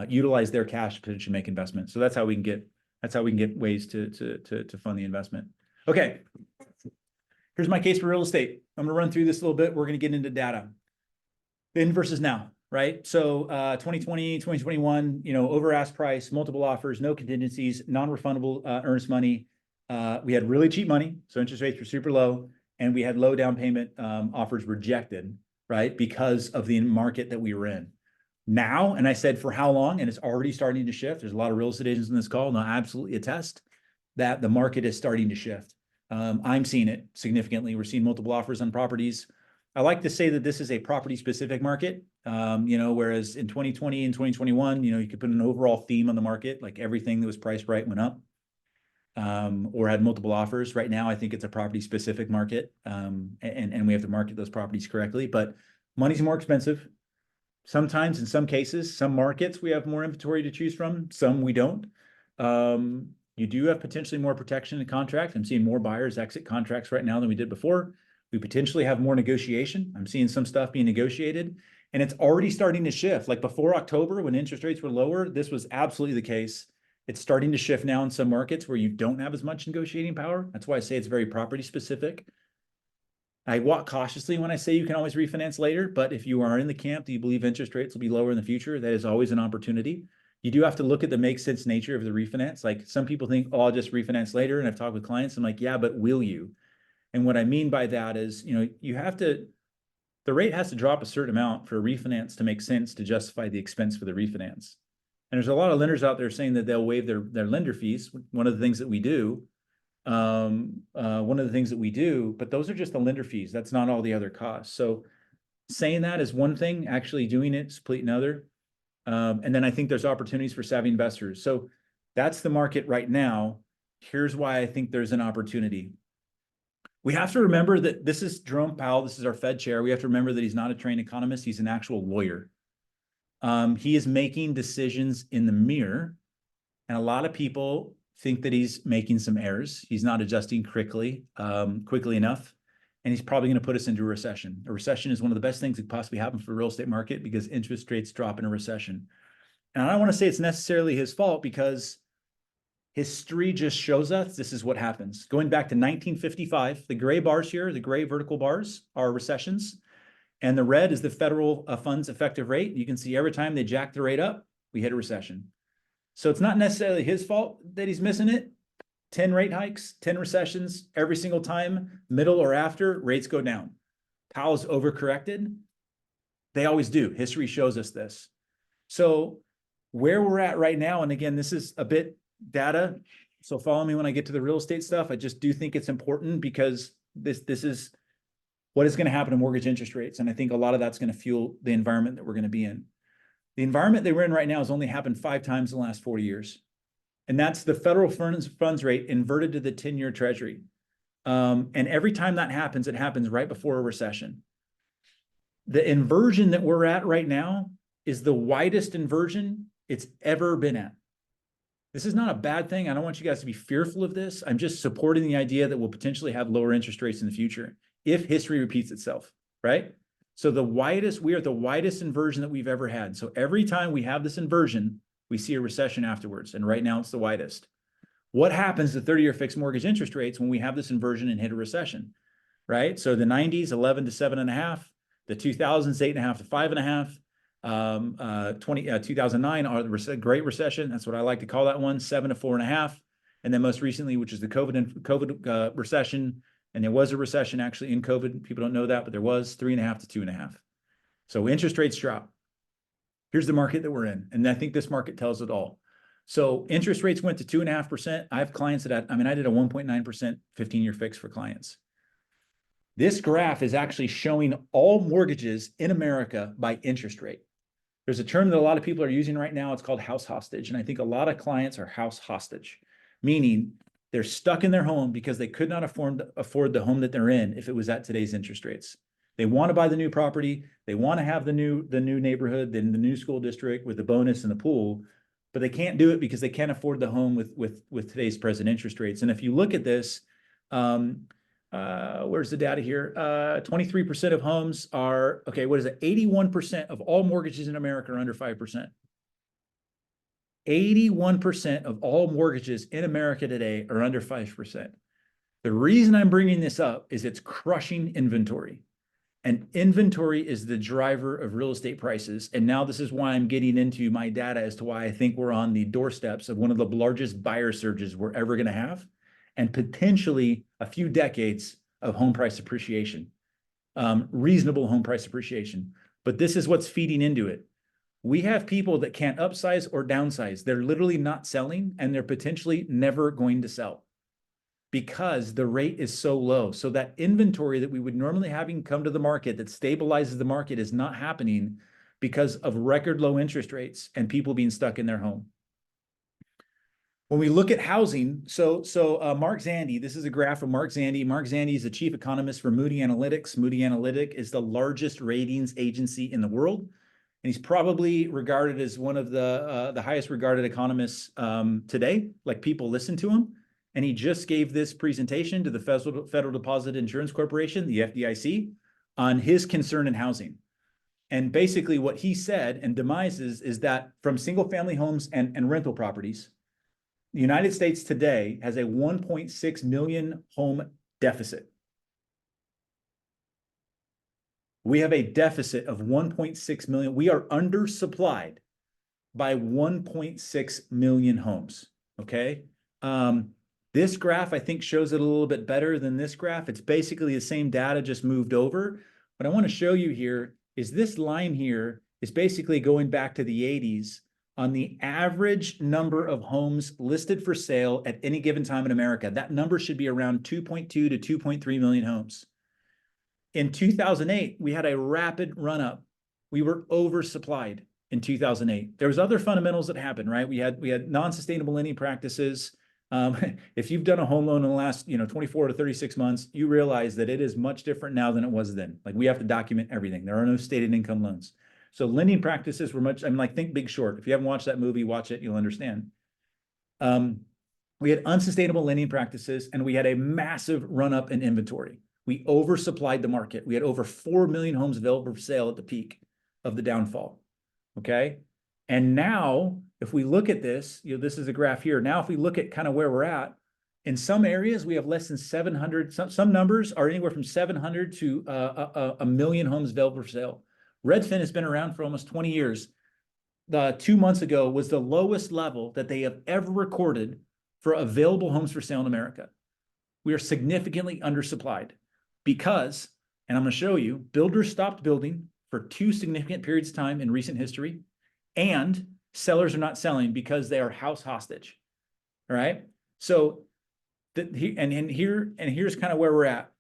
Speaker 1: utilize their cash to potentially make investments. So that's how we can get ways to fund the investment. Okay. Here's my case for real estate. I'm going to run through this a little bit. We're going to get into data. Then versus now, right? So 2020, 2021, over ask price, multiple offers, no contingencies, non-refundable earnest money. We had really cheap money, so interest rates were super low, and we had low down payment offers rejected, right? Because of the market that we were in. Now, and I said for how long, and it's already starting to shift. There's a lot of real estate agents in this call, and I absolutely attest that the market is starting to shift. I'm seeing it significantly. We're seeing multiple offers on properties. I like to say that this is a property specific market, whereas in 2020 and 2021, you could put an overall theme on the market, like everything that was priced right went up, or had multiple offers. Right now, I think it's a property specific market, and we have to market those properties correctly, but money's more expensive. Sometimes, in some cases, some markets, we have more inventory to choose from, some we don't. You do have potentially more protection in contract. I'm seeing more buyers exit contracts right now than we did before. We potentially have more negotiation. I'm seeing some stuff being negotiated, and it's already starting to shift. Like before October, when interest rates were lower, this was absolutely the case. It's starting to shift now in some markets where you don't have as much negotiating power. That's why I say it's very property specific. I walk cautiously when I say you can always refinance later, but if you are in the camp, do you believe interest rates will be lower in the future? That is always an opportunity. You do have to look at the make sense nature of the refinance. Like some people think, oh, I'll just refinance later. And I've talked with clients, I'm like, yeah, but will you? And what I mean by that is, you have to, the rate has to drop a certain amount for a refinance to make sense to justify the expense for the refinance. And there's a lot of lenders out there saying that they'll waive their lender fees. One of the things that we do, but those are just the lender fees. That's not all the other costs. So saying that is one thing, actually doing it is complete another. And then I think there's opportunities for savvy investors. So that's the market right now. Here's why I think there's an opportunity. We have to remember that this is Jerome Powell. This is our Fed chair. We have to remember that he's not a trained economist. He's an actual lawyer. He is making decisions in the mirror. And a lot of people think that he's making some errors. He's not adjusting quickly enough. And he's probably going to put us into a recession. A recession is one of the best things that could possibly happen for the real estate market because interest rates drop in a recession. And I don't want to say it's necessarily his fault because history just shows us this is what happens. Going back to 1955, the gray bars here, the gray vertical bars are recessions. And the red is the federal funds effective rate. You can see every time they jack the rate up, we hit a recession. So it's not necessarily his fault that he's missing it. 10 rate hikes, 10 recessions, every single time, middle or after, rates go down. Powell's overcorrected. They always do. History shows us this. So where we're at right now, and again, this is a bit data, so follow me when I get to the real estate stuff. I just do think it's important because this is what is going to happen to mortgage interest rates. And I think a lot of that's going to fuel the environment that we're going to be in. The environment that we're in right now has only happened 5 times in the last 40 years. And that's the federal funds rate inverted to the 10-year treasury. And every time that happens, it happens right before a recession. The inversion that we're at right now is the widest inversion it's ever been at. This is not a bad thing. I don't want you guys to be fearful of this. I'm just supporting the idea that we'll potentially have lower interest rates in the future if history repeats itself, right? So we are at the widest inversion that we've ever had. So every time we have this inversion, we see a recession afterwards. And right now it's the widest. What happens to 30-year fixed mortgage interest rates when we have this inversion and hit a recession, right? So the 90s, 11 to 7.5, the 2000s, 8.5 to 5.5, 2009 are the Great Recession. That's what I like to call that one, 7 to 4.5. And then most recently, which is the COVID recession. And there was a recession actually in COVID. People don't know that, but there was 3.5 to 2.5. So interest rates drop. Here's the market that we're in. And I think this market tells it all. So interest rates went to 2.5%. I have clients that I did a 1.9% 15-year fix for clients. This graph is actually showing all mortgages in America by interest rate. There's a term that a lot of people are using right now. It's called house hostage. And I think a lot of clients are house hostage, meaning they're stuck in their home because they could not afford the home that they're in if it was at today's interest rates. They want to buy the new property. They want to have the new neighborhood, then the new school district with the bonus and the pool, but they can't do it because they can't afford the home with today's present interest rates. And if you look at this, where's the data here? 23% of homes are, okay, what is it? 81% of all mortgages in America are under 5%. 81% of all mortgages in America today are under 5%. The reason I'm bringing this up is it's crushing inventory. And inventory is the driver of real estate prices. And now this is why I'm getting into my data as to why I think we're on the doorsteps of one of the largest buyer surges we're ever going to have, and potentially a few decades of home price appreciation, reasonable home price appreciation. But this is what's feeding into it. We have people that can't upsize or downsize. They're literally not selling, and they're potentially never going to sell because the rate is so low. So that inventory that we would normally having come to the market that stabilizes the market is not happening because of record low interest rates and people being stuck in their home. When we look at housing, so Mark Zandi, this is a graph of Mark Zandi. Mark Zandi is the chief economist for Moody Analytics. Moody Analytic is the largest ratings agency in the world. And he's probably regarded as one of the highest regarded economists today. Like, people listen to him. And he just gave this presentation to the Federal Deposit Insurance Corporation, the FDIC, on his concern in housing. And basically what he said and demises is that from single family homes and rental properties, the United States today has a 1.6 million home deficit. We have a deficit of 1.6 million. We are undersupplied by 1.6 million homes, okay? This graph, I think, shows it a little bit better than this graph. It's basically the same data, just moved over. What I want to show you here is this line here is basically going back to the 80s on the average number of homes listed for sale at any given time in America. That number should be around 2.2 to 2.3 million homes. In 2008, we had a rapid run up. We were oversupplied in 2008. There was other fundamentals that happened, right? We had non-sustainable lending practices. If you've done a home loan in the last, 24 to 36 months, you realize that it is much different now than it was then. Like, we have to document everything. There are no stated income loans. So lending practices were much, think Big Short. If you haven't watched that movie, watch it, you'll understand. We had unsustainable lending practices, and we had a massive run up in inventory. We oversupplied the market. We had over 4 million homes available for sale at the peak of the downfall. Okay. And now, if we look at this, this is a graph here. Now, if we look at kind of where we're at, in some areas, we have less than 700. Some numbers are anywhere from 700 to a million homes available for sale. Redfin has been around for almost 20 years. 2 months ago was the lowest level that they have ever recorded for available homes for sale in America. We are significantly undersupplied because, and I'm going to show you, builders stopped building for 2 significant periods of time in recent history. And sellers are not selling because they are house hostage. All right. So here's kind of where we're at.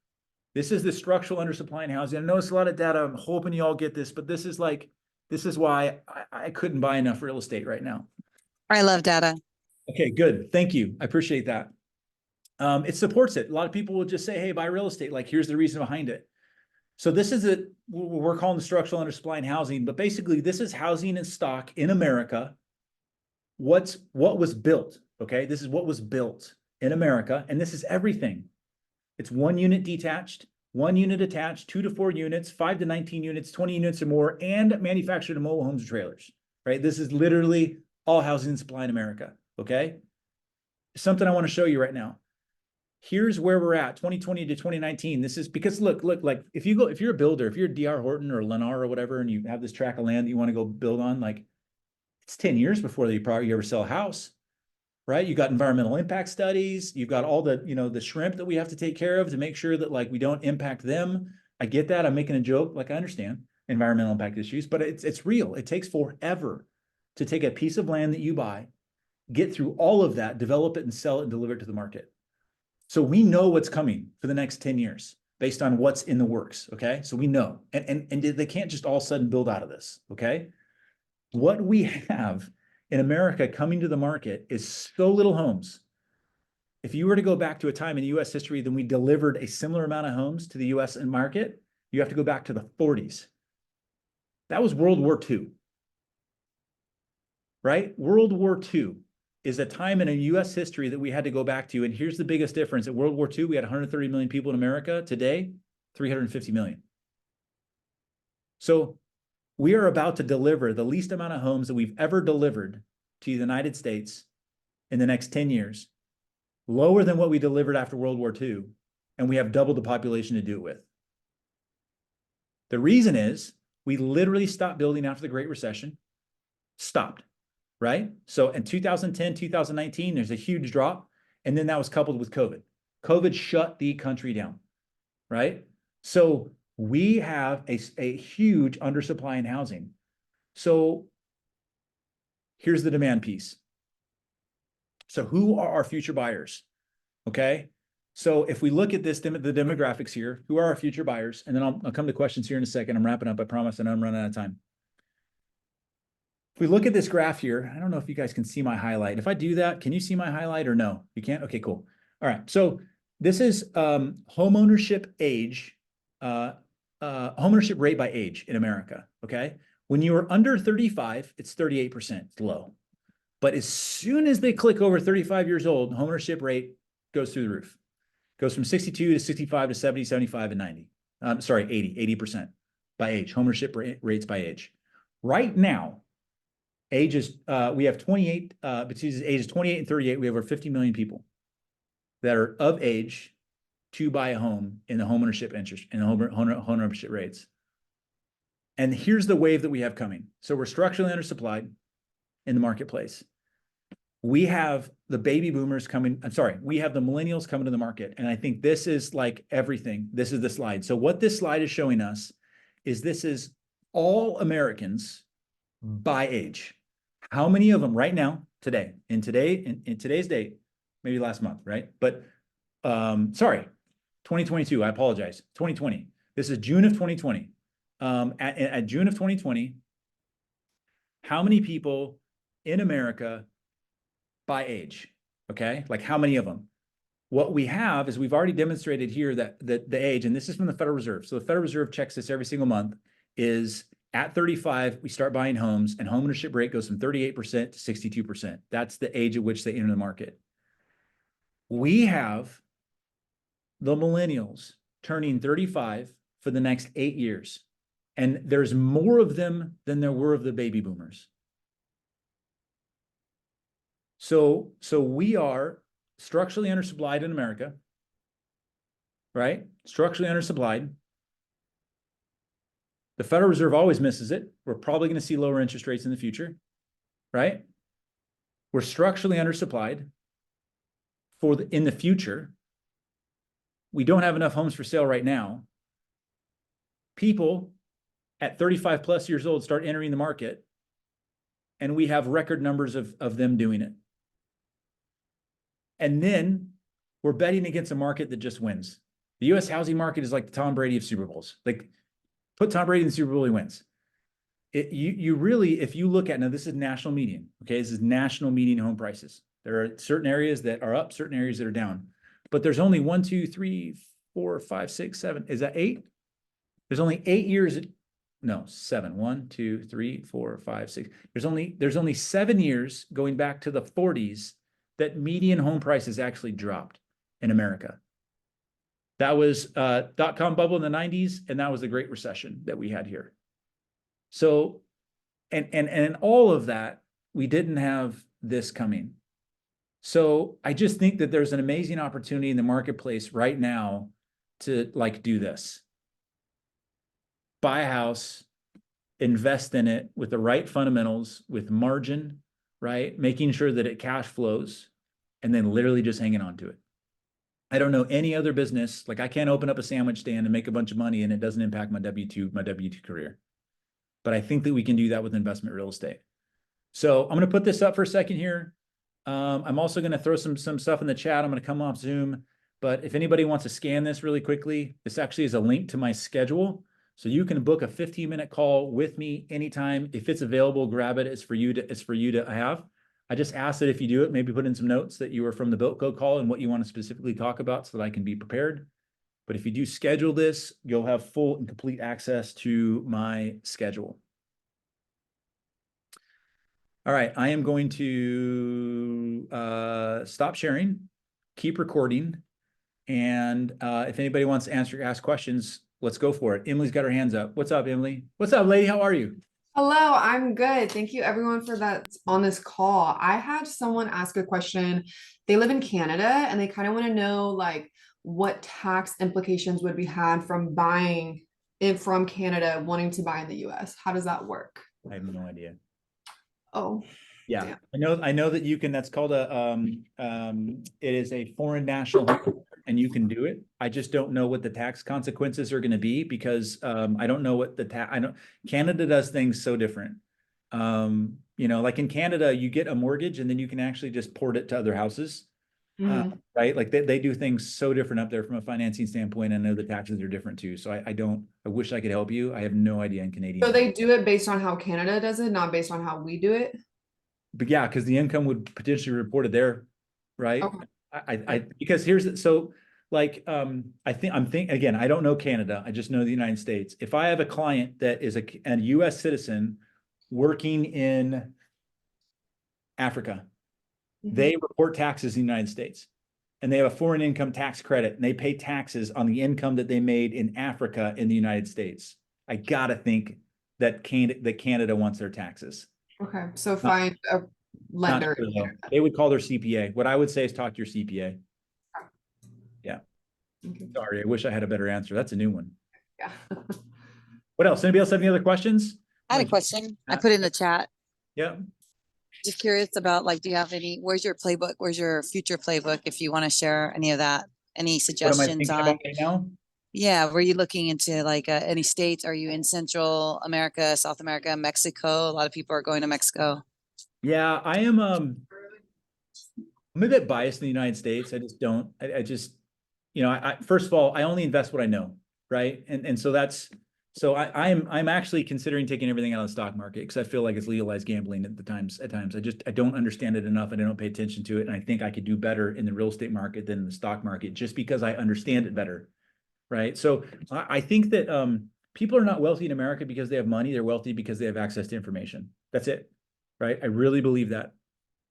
Speaker 1: This is the structural undersupply in housing. I know it's a lot of data. I'm hoping you all get this, but this is why I couldn't buy enough real estate right now.
Speaker 5: I love data.
Speaker 1: Okay, good. Thank you. I appreciate that. It supports it. A lot of people will just say, hey, buy real estate. Like, here's the reason behind it. So this is what we're calling the structural undersupply in housing, but basically this is housing and stock in America. What was built, okay? This is what was built in America, and this is everything. It's 1 unit detached, 1 unit attached, 2 to 4 units, 5 to 19 units, 20 units or more, and manufactured and mobile homes or trailers, right? This is literally all housing and supply in America, okay? Something I want to show you right now. Here's where we're at, 2020 to 2019. This is because look, like if you're a builder, if you're DR Horton or Lennar or whatever, and you have this tract of land that you want to go build on, like, it's 10 years before you ever sell a house, right? You got environmental impact studies. You've got all the, the shrimp that we have to take care of to make sure that, like, we don't impact them. I get that. I'm making a joke. Like, I understand environmental impact issues, but it's real. It takes forever to take a piece of land that you buy, get through all of that, develop it and sell it and deliver it to the market. So we know what's coming for the next 10 years based on what's in the works, okay? So we know, and they can't just all of a sudden build out of this, okay? What we have in America coming to the market is so little homes. If you were to go back to a time in US history, then we delivered a similar amount of homes to the US market, you have to go back to the 40s. That was World War II, right? World War II. is a time in a US history that we had to go back to. And here's the biggest difference. At World War II, we had 130 million people in America. Today, 350 million. So we are about to deliver the least amount of homes that we've ever delivered to the United States in the next 10 years, lower than what we delivered after World War II. And we have double the population to do it with. The reason is we literally stopped building after the Great Recession, stopped, right? So in 2010, 2019, there's a huge drop. And then that was coupled with COVID. COVID shut the country down, right? So we have a huge undersupply in housing. So here's the demand piece. So who are our future buyers? Okay. So if we look at this, the demographics here, who are our future buyers? And then I'll come to questions here in a second. I'm wrapping up, I promise, and I'm running out of time. If we look at this graph here, I don't know if you guys can see my highlight. If I do that, can you see my highlight or no? You can't? Okay, cool. All right. So this is homeownership age, homeownership rate by age in America. Okay. When you are under 35, it's 38%. It's low. But as soon as they click over 35 years old, homeownership rate goes through the roof. Goes from 62 to 65 to 70, 75, and 90. 80% by age, homeownership rates by age. Right now, ages, we have 28, between ages 28 and 38, we have over 50 million people that are of age to buy a home in the homeownership interest, in the homeownership rates. And here's the wave that we have coming. So we're structurally undersupplied in the marketplace. We have the baby boomers coming. We have the millennials coming to the market. And I think this is like everything. This is the slide. So what this slide is showing us is this is all Americans by age. How many of them right now, today, in today's date, maybe last month, right? But 2022, I apologize, 2020. This is June of 2020. At June of 2020, how many people in America by age? Okay, like how many of them? What we have is we've already demonstrated here that the age, and this is from the Federal Reserve. So the Federal Reserve checks this every single month, is at 35, we start buying homes and homeownership rate goes from 38% to 62%. That's the age at which they enter the market. We have the millennials turning 35 for the next 8 years. And there's more of them than there were of the baby boomers. So we are structurally undersupplied in America, right? Structurally undersupplied. The Federal Reserve always misses it. We're probably going to see lower interest rates in the future, right? We're structurally undersupplied in the future. We don't have enough homes for sale right now. People at 35 plus years old start entering the market, and we have record numbers of them doing it. And then we're betting against a market that just wins. The U.S. housing market is like the Tom Brady of Super Bowls. Like, put Tom Brady in the Super Bowl, he wins. You really, if you look at, now this is national median, okay? This is national median home prices. There are certain areas that are up, certain areas that are down. But there's only 1, 2, 3, 4, 5, 6, 7. Is that 8? There's only 8 years. No, 7. 1, 2, 3, 4, 5, 6. There's only 7 years going back to the 40s that median home prices actually dropped in America. That was dot-com bubble in the 90s, and that was the Great Recession that we had here. So, and in all of that, we didn't have this coming. So I just think that there's an amazing opportunity in the marketplace right now to like do this. Buy a house, invest in it with the right fundamentals, with margin, right? Making sure that it cash flows, and then literally just hanging on to it. I don't know any other business. Like, I can't open up a sandwich stand and make a bunch of money and it doesn't impact my W2 career. But I think that we can do that with investment real estate. So I'm going to put this up for a second here. I'm also going to throw some stuff in the chat. I'm going to come off Zoom, but if anybody wants to scan this really quickly, this actually is a link to my schedule. So you can book a 15-minute call with me anytime. If it's available, grab it. It's for you to have. I just ask that if you do it, maybe put in some notes that you were from the BuildCo call and what you want to specifically talk about so that I can be prepared. But if you do schedule this, you'll have full and complete access to my schedule. All right, I am going to stop sharing, keep recording, and if anybody wants to ask questions, let's go for it. Emily's got her hands up. What's up, Emily? What's up, lady? How are you?
Speaker 5: Hello, I'm good. Thank you everyone for that on this call. I had someone ask a question. They live in Canada and they kind of want to know like what tax implications would be had from buying it from Canada, wanting to buy in the US. How does that work?
Speaker 1: I have no idea.
Speaker 5: Oh,
Speaker 1: Yeah,
Speaker 5: yeah.
Speaker 1: I know that you can, that's called it is a foreign national home, and you can do it. I just don't know what the tax consequences are going to be because I don't know what Canada does things so different. You know, like in Canada, you get a mortgage and then you can actually just port it to other houses.
Speaker 5: Mhm.
Speaker 1: Right? Like they do things so different up there from a financing standpoint. I know the taxes are different too. So I wish I could help you. I have no idea in Canadian.
Speaker 5: So they do it based on how Canada does it, not based on how we do it.
Speaker 1: But yeah, because the income would potentially reported there, right?
Speaker 5: Okay.
Speaker 1: Because so like I'm think again, I don't know Canada, I just know the United States. If I have a client that is a US citizen working in Africa, they report taxes in the United States and they have a foreign income tax credit and they pay taxes on the income that they made in Africa in the United States. I gotta think that Canada wants their taxes.
Speaker 5: Okay, so find a
Speaker 1: Not
Speaker 5: lender.
Speaker 1: true, though. They would call their CPA. What I would say is talk to your CPA. Yeah.
Speaker 5: Okay.
Speaker 1: Sorry, I wish I had a better answer. That's a new one.
Speaker 5: Yeah.
Speaker 1: What else? Anybody else have any other questions?
Speaker 6: I had a question. I put in the chat.
Speaker 1: Yeah.
Speaker 6: Just curious about like, do you have where's your playbook? Where's your future playbook? If you want to share any of that, any
Speaker 1: What am I
Speaker 6: suggestions
Speaker 1: thinking
Speaker 6: on,
Speaker 1: about right now?
Speaker 6: yeah, were you looking into like any states? Are you in Central America, South America, Mexico? A lot of people are going to Mexico.
Speaker 1: Yeah, I am I'm a bit biased in the United States. I just don't, I just, you know, first of all, I only invest what I know, right? And so I'm actually considering taking everything out of the stock market because I feel like it's legalized gambling at times. I don't understand it enough and I don't pay attention to it. And I think I could do better in the real estate market than in the stock market just because I understand it better. Right. So I think that people are not wealthy in America because they have money. They're wealthy because they have access to information. That's it. Right. I really believe that.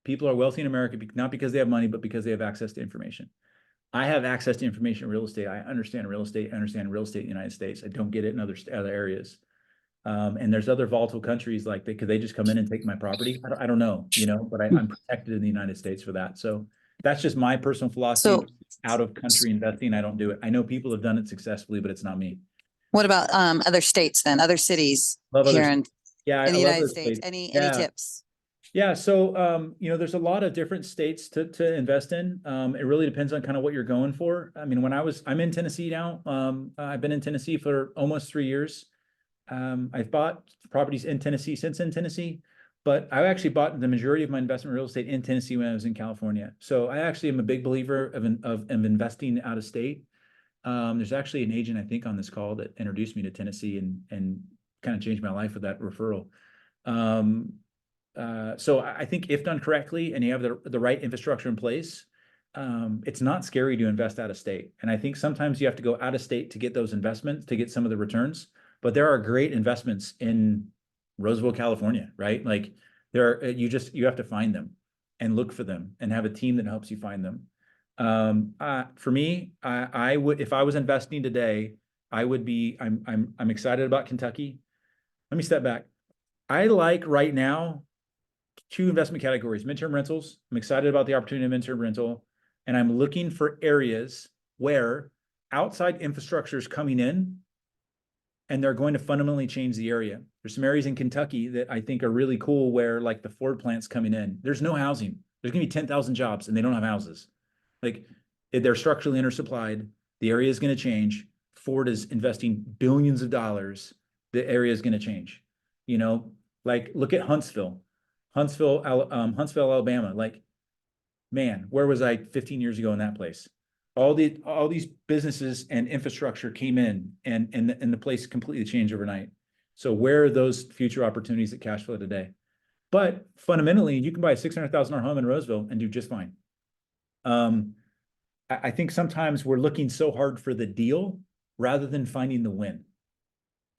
Speaker 1: People are wealthy in America not because they have money, but because they have access to information. I have access to information in real estate. I understand real estate. I understand real estate in the United States. I don't get it in other areas. And there's other volatile countries like could they just come in and take my property? I don't know, you know, but I'm protected in the United States for that. So that's just my personal philosophy.
Speaker 6: So
Speaker 1: Out of country investing, I don't do it. I know people have done it successfully, but it's not me.
Speaker 6: what about other states then, other cities
Speaker 1: Love other
Speaker 6: here
Speaker 1: states. Yeah,
Speaker 6: in the
Speaker 1: I love
Speaker 6: United
Speaker 1: those
Speaker 6: States?
Speaker 1: states.
Speaker 6: Any
Speaker 1: Yeah.
Speaker 6: tips?
Speaker 1: Yeah, so you know, there's a lot of different states to invest in. It really depends on kind of what you're going for. I mean, I'm in Tennessee now. I've been in Tennessee for almost 3 years. I've bought properties in Tennessee since in Tennessee, but I actually bought the majority of my investment real estate in Tennessee when I was in California. So I actually am a big believer of investing out of state. There's actually an agent I think on this call that introduced me to Tennessee and kind of changed my life with that referral. So I think if done correctly and you have the right infrastructure in place, it's not scary to invest out of state. And I think sometimes you have to go out of state to get those investments, to get some of the returns. But there are great investments in Roseville, California, right? Like you have to find them and look for them and have a team that helps you find them. For me, I would, if I was investing today, I'm excited about Kentucky. Let me step back. I like right now 2 investment categories: midterm rentals. I'm excited about the opportunity of midterm rental, and I'm looking for areas where outside infrastructure is coming in and they're going to fundamentally change the area. There's some areas in Kentucky that I think are really cool where like the Ford plant's coming in. There's no housing. There's gonna be 10,000 jobs and they don't have houses. Like they're structurally undersupplied. The area is gonna change. Ford is investing billions of dollars. The area is gonna change. You know, like look at Huntsville, Alabama. Like, man, where was I 15 years ago in that place? All these businesses and infrastructure came in and the place completely changed overnight. So where are those future opportunities that cash flow today? But fundamentally, you can buy a $600,000 home in Roseville and do just fine. I think sometimes we're looking so hard for the deal rather than finding the win.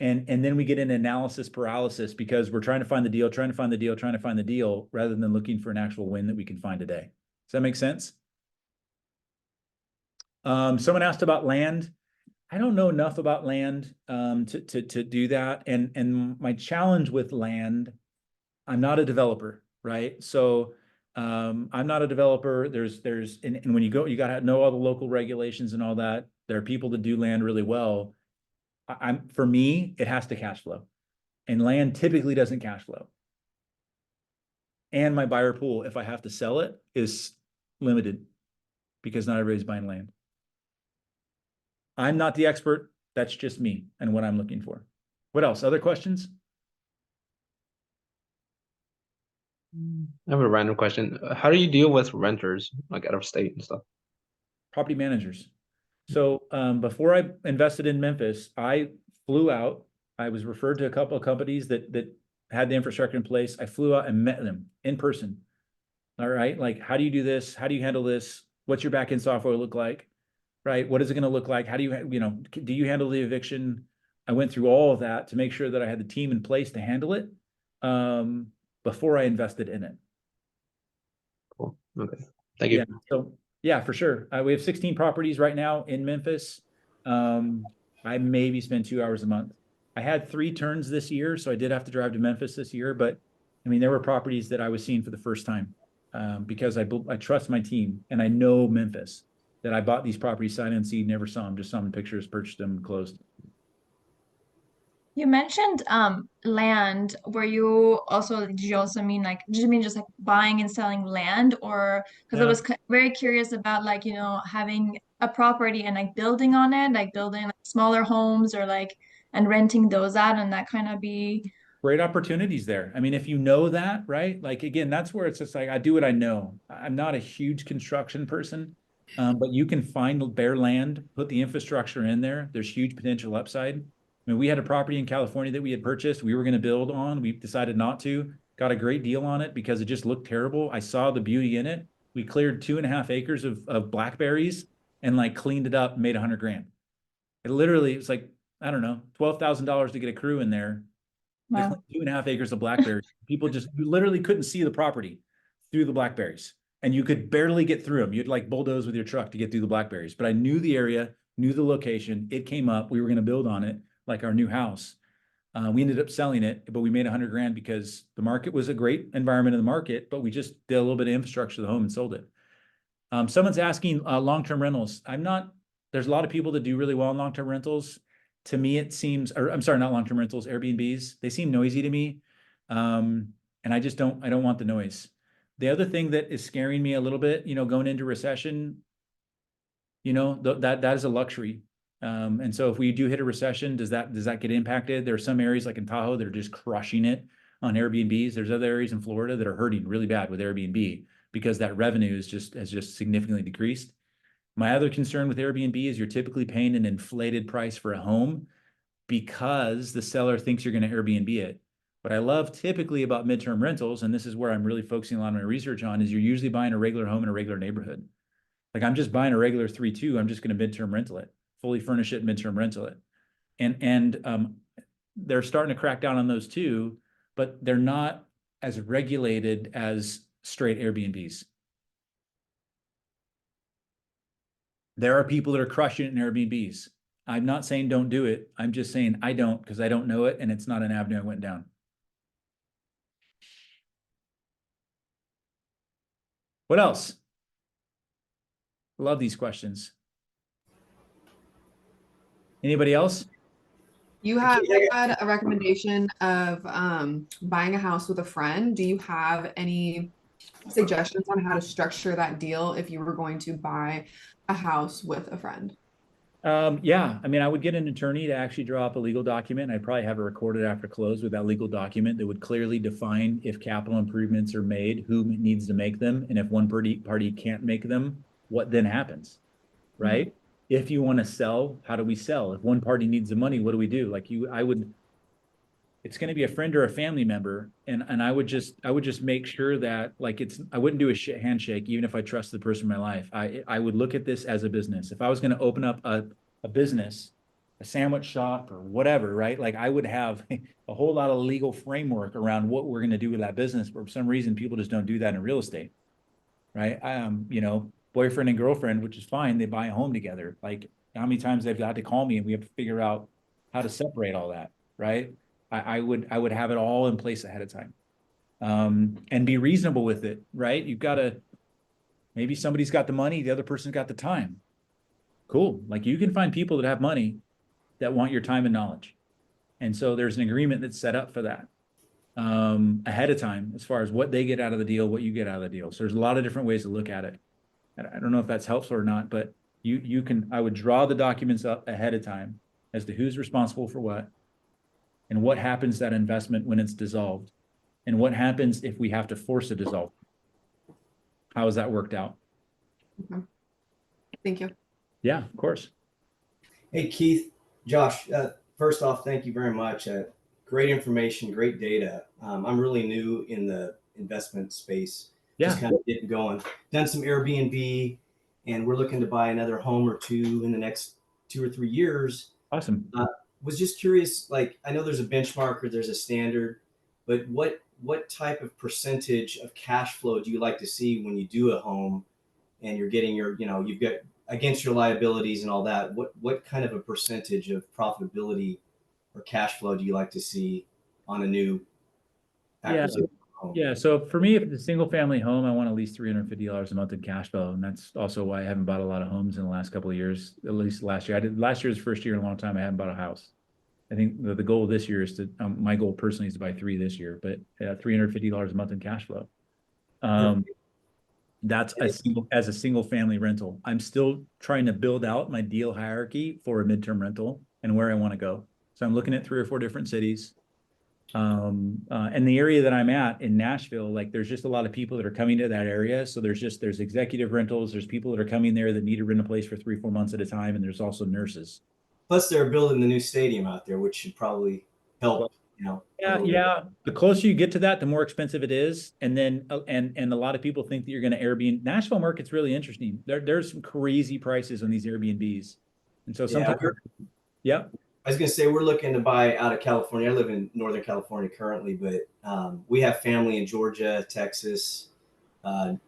Speaker 1: And then we get into analysis paralysis because we're trying to find the deal, trying to find the deal, trying to find the deal, rather than looking for an actual win that we can find today. Does that make sense? Someone asked about land. I don't know enough about land to do that. And my challenge with land, I'm not a developer, right? So I'm not a developer. And when you go, you got to know all the local regulations and all that. There are people that do land really well. For me, it has to cash flow, and land typically doesn't cash flow. And my buyer pool, if I have to sell it, is limited because not everybody's buying land. I'm not the expert. That's just me and what I'm looking for. What else? Other questions?
Speaker 7: I have a random question. How do you deal with renters, like out of state and stuff?
Speaker 1: Property managers. So before I invested in Memphis, I flew out. I was referred to a couple of companies that had the infrastructure in place. I flew out and met them in person. All right, like, how do you do this? How do you handle this? What's your backend software look like? Right? What is it going to look like? How do you, do you handle the eviction? I went through all of that to make sure that I had the team in place to handle it before I invested in it.
Speaker 7: Cool. Okay. Thank you.
Speaker 1: Yeah. So yeah, for sure. We have 16 properties right now in Memphis. I maybe spend 2 hours a month. I had 3 turns this year, so I did have to drive to Memphis this year. But I mean, there were properties that I was seeing for the first time because I trust my team and I know Memphis. That I bought these properties sight unseen, never saw them, just saw them in pictures, purchased them, closed.
Speaker 8: You mentioned land. Were you also, did you also mean like, did you mean just like buying and selling land, or because I
Speaker 1: Yeah.
Speaker 8: was very curious about like, having a property and like building on it, like building like smaller homes or like and renting those out, and that kind of be
Speaker 1: Great opportunities there. I mean, if you know that, right? Like, again, that's where it's just like, I do what I know. I'm not a huge construction person, but you can find bare land, put the infrastructure in there. There's huge potential upside. I mean, we had a property in California that we had purchased. We were going to build on. We decided not to. Got a great deal on it because it just looked terrible. I saw the beauty in it. We cleared 2.5 acres of blackberries and like cleaned it up and made 100 grand. It literally, it's like, I don't know, $12,000 to get a crew in there.
Speaker 8: wow.
Speaker 1: 2.5 acres of blackberries. People you literally couldn't see the property through the blackberries, and you could barely get through them. You'd like bulldoze with your truck to get through the blackberries. But I knew the area, knew the location. It came up. We were going to build on it, like our new house. We ended up selling it, but we made 100 grand because the market was a great environment in the market. But we just did a little bit of infrastructure to the home and sold it. Someone's asking long-term rentals. There's a lot of people that do really well in long-term rentals. To me, it seems, or I'm sorry, not long-term rentals, Airbnbs. They seem noisy to me. And I don't want the noise. The other thing that is scaring me a little bit, going into recession, that is a luxury. And so if we do hit a recession, does that get impacted? There are some areas like in Tahoe that are just crushing it on Airbnbs. There's other areas in Florida that are hurting really bad with Airbnb because that revenue has just significantly decreased. My other concern with Airbnb is you're typically paying an inflated price for a home because the seller thinks you're going to Airbnb it. What I love typically about midterm rentals, and this is where I'm really focusing a lot of my research on, is you're usually buying a regular home in a regular neighborhood. Like I'm just buying a regular 3-2, I'm just going to midterm rental it, fully furnish it, midterm rental it. And they're starting to crack down on those too, but they're not as regulated as straight Airbnbs. There are people that are crushing it in Airbnbs. I'm not saying don't do it. I'm just saying I don't because I don't know it and it's not an avenue I went down. What else? Love these questions. Anybody else?
Speaker 5: You had a recommendation of buying a house with a friend. Do you have any suggestions on how to structure that deal if you were going to buy a house with a friend?
Speaker 1: Yeah, I mean, I would get an attorney to actually draw up a legal document. I'd probably have it recorded after close with that legal document that would clearly define if capital improvements are made, who needs to make them, and if one party can't make them, what then happens, right? If you want to sell, how do we sell? If one party needs the money, what do we do? Like it's going to be a friend or a family member, and I would just make sure that like I wouldn't do a handshake even if I trust the person in my life. I would look at this as a business. If I was going to open up a business, a sandwich shop or whatever, right? Like I would have a whole lot of legal framework around what we're going to do with that business. But for some reason, people just don't do that in real estate, right? You know, boyfriend and girlfriend, which is fine. They buy a home together. Like how many times they've got to call me and we have to figure out how to separate all that, right? I would have it all in place ahead of time. And be reasonable with it, right? You've got to, maybe somebody's got the money, the other person's got the time. Cool. Like you can find people that have money that want your time and knowledge. And so there's an agreement that's set up for that ahead of time, as far as what they get out of the deal, what you get out of the deal. So there's a lot of different ways to look at it. I don't know if that's helpful or not, but you can, I would draw the documents up ahead of time as to who's responsible for what and what happens to that investment when it's dissolved and what happens if we have to force a dissolve. How has that worked out?
Speaker 5: Okay. Thank you.
Speaker 1: Yeah, of course.
Speaker 9: Hey, Keith, Josh, first off, thank you very much. Great information, great data. I'm really new in the investment space, just kind of getting going. Done some Airbnb, and we're looking to buy another home or two in the next 2 or 3 years.
Speaker 1: Awesome.
Speaker 9: Was just curious, like, I know there's a benchmark or there's a standard, but what type of percentage of cash flow do you like to see when you do a home and you're getting your, you know, you've got against your liabilities and all that? What kind of a percentage of profitability or cash flow do you like to see on a new acquisition home?
Speaker 1: Yeah. So for me, if it's a single family home, I want at least $350 a month in cash flow. And that's also why I haven't bought a lot of homes in the last couple of years, at least last year. Last year's first year in a long time I haven't bought a house. I think the goal this year is to, my goal personally is to buy 3 this year, but $350 a month in cash flow. That's as a single family rental. I'm still trying to build out my deal hierarchy for a midterm rental and where I want to go. So I'm looking at 3 or 4 different cities. And the area that I'm at in Nashville, like there's just a lot of people that are coming to that area. So there's executive rentals. There's people that are coming there that need to rent a place for 3-4 months at a time. And there's also nurses.
Speaker 9: Plus they're building the new stadium out there, which should probably help, you know.
Speaker 1: Yeah. The closer you get to that, the more expensive it is. And then, and a lot of people think that you're going to Airbnb. Nashville market's really interesting. There's some crazy prices on these Airbnbs. And so sometimes, yeah.
Speaker 9: I was going to say, we're looking to buy out of California. I live in Northern California currently, but we have family in Georgia, Texas,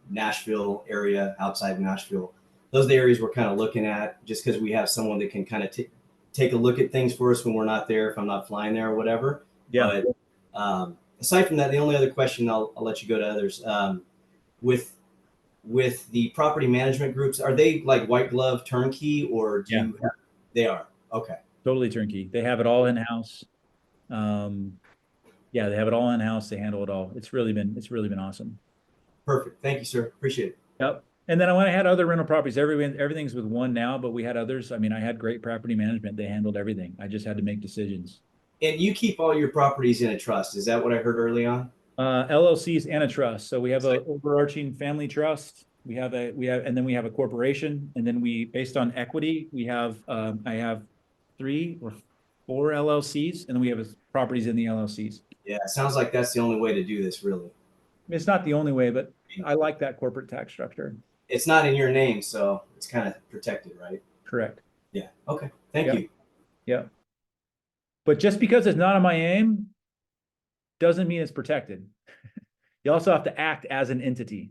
Speaker 9: Nashville area, outside of Nashville. Those are the areas we're kind of looking at just because we have someone that can kind of take a look at things for us when we're not there, if I'm not flying there or whatever.
Speaker 1: Yeah.
Speaker 9: But aside from that, the only other question, I'll let you go to others. With the property management groups, are they like white glove turnkey or do you have, they are? Okay.
Speaker 1: Totally turnkey. They have it all in-house. Yeah, they have it all in-house. They handle it all. It's really been awesome.
Speaker 9: Perfect. Thank you, sir. Appreciate it.
Speaker 1: Yep. And then when I had other rental properties, everything's with one now, but we had others. I mean, I had great property management. They handled everything. I just had to make decisions.
Speaker 9: And you keep all your properties in a trust. Is that what I heard early on?
Speaker 1: LLCs and a trust. So we have an overarching family trust. And then we have a corporation. And then based on equity, I have 3 or 4 LLCs, and then we have properties in the LLCs.
Speaker 9: Yeah, it sounds like that's the only way to do this, really.
Speaker 1: It's not the only way, but I like that corporate tax structure.
Speaker 9: It's not in your name, so it's kind of protected, right?
Speaker 1: Correct.
Speaker 9: Yeah. Okay. Thank you.
Speaker 1: Yeah. But just because it's not on my name doesn't mean it's protected. You also have to act as an entity,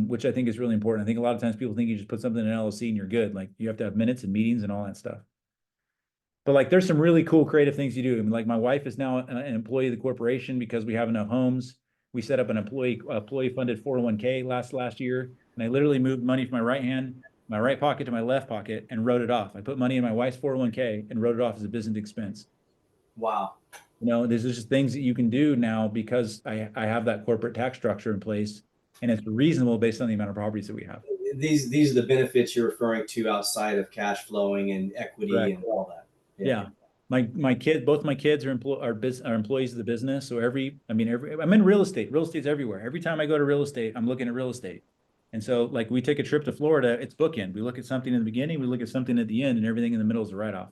Speaker 1: which I think is really important. I think a lot of times people think you just put something in an LLC and you're good. Like you have to have minutes and meetings and all that stuff. But like, there's some really cool creative things you do. I mean, like my wife is now an employee of the corporation because we have enough homes. We set up an employee funded 401k last year. And I literally moved money from my right pocket to my left pocket and wrote it off. I put money in my wife's 401k and wrote it off as a business expense.
Speaker 9: Wow.
Speaker 1: You know, there's just things that you can do now because I have that corporate tax structure in place and it's reasonable based on the amount of properties that we have.
Speaker 9: These are the benefits you're referring to outside of cash flowing and equity. Correct. And all that.
Speaker 1: Yeah. Both my kids are employees of the business. So I'm in real estate. Real estate's everywhere. Every time I go to real estate, I'm looking at real estate. And so like we take a trip to Florida, it's bookend. We look at something in the beginning, we look at something at the end, and everything in the middle is a write-off.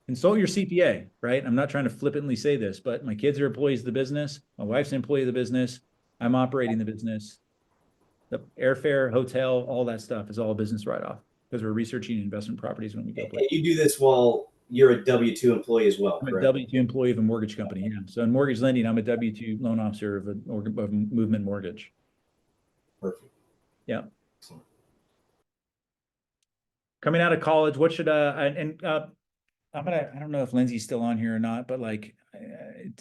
Speaker 1: Consult your CPA, right? I'm not trying to flippantly say this, but my kids are employees of the business. My wife's an employee of the business. I'm operating the business. The airfare, hotel, all that stuff is all a business write-off because we're researching investment properties when we go play.
Speaker 9: You do this while you're a W-2 employee as well,
Speaker 1: I'm a
Speaker 9: correct?
Speaker 1: W-2 employee of a mortgage company. Yeah. So in mortgage lending, I'm a W-2 loan officer of of Movement Mortgage.
Speaker 9: Perfect.
Speaker 1: Yeah.
Speaker 9: Excellent.
Speaker 1: Coming out of college, what should I don't know if Lindsay's still on here or not, but like,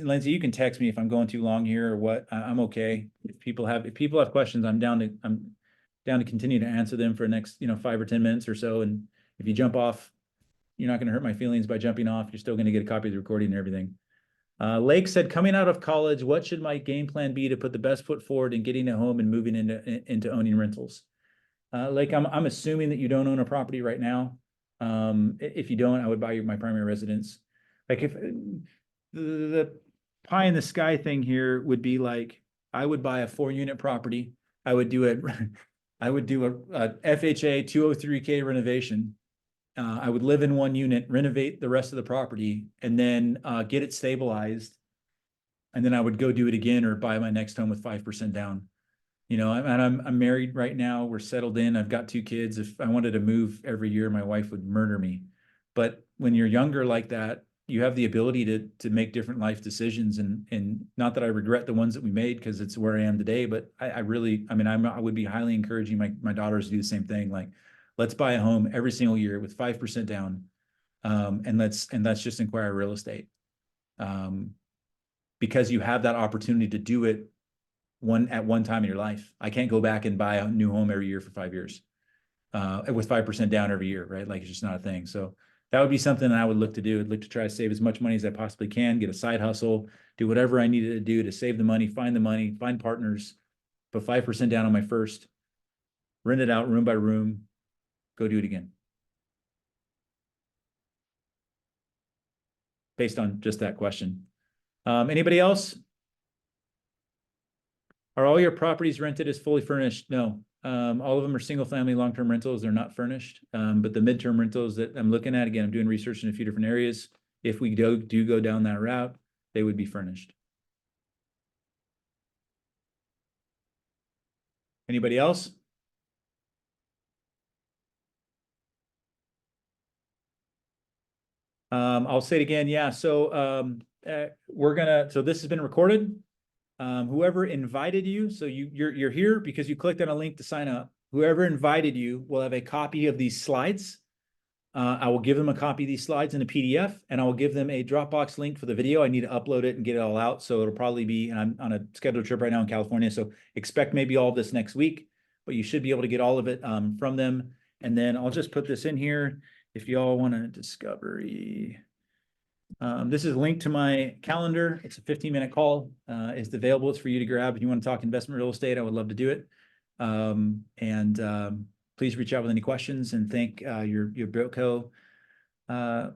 Speaker 1: Lindsay, you can text me if I'm going too long here or what. I'm okay. If people have questions, I'm down to continue to answer them for the next, 5 or 10 minutes or so. And if you jump off, you're not going to hurt my feelings by jumping off. You're still going to get a copy of the recording and everything. Lake said, coming out of college, what should my game plan be to put the best foot forward in getting a home and moving into owning rentals? Lake, I'm assuming that you don't own a property right now. If you don't, I would buy my primary residence. Like if the pie in the sky thing here would be like, I would buy a 4-unit property. I would do a FHA 203K renovation. I would live in 1 unit, renovate the rest of the property, and then get it stabilized. And then I would go do it again or buy my next home with 5% down. I'm married right now. We're settled in. I've got 2 kids. If I wanted to move every year, my wife would murder me. But when you're younger like that, you have the ability to make different life decisions. And not that I regret the ones that we made, because it's where I am today. But I would be highly encouraging my daughters to do the same thing. Like, let's buy a home every single year with 5% down. And let's just acquire real estate. Because you have that opportunity to do it at one time in your life. I can't go back and buy a new home every year for 5 years with 5% down every year, right? Like, it's just not a thing. So that would be something that I would look to do. I'd look to try to save as much money as I possibly can, get a side hustle, do whatever I needed to do to save the money, find partners, put 5% down on my first, rent it out room by room, go do it again. Based on just that question. Anybody else? Are all your properties rented as fully furnished? No. All of them are single family long-term rentals. They're not furnished. But the midterm rentals that I'm looking at, again, I'm doing research in a few different areas. If we do go down that route, they would be furnished. Anybody else? I'll say it again. Yeah. So so this has been recorded. Whoever invited you, so you're here because you clicked on a link to sign up. Whoever invited you will have a copy of these slides. I will give them a copy of these slides in a PDF, and I will give them a Dropbox link for the video. I need to upload it and get it all out. So it'll probably be, and I'm on a scheduled trip right now in California. So expect maybe all of this next week, but you should be able to get all of it from them. And then I'll just put this in here. If y'all want a discovery, this is linked to my calendar. It's a 15-minute call. It's available. It's for you to grab. If you want to talk investment real estate, I would love to do it. Please reach out with any questions, and thank your BuildCo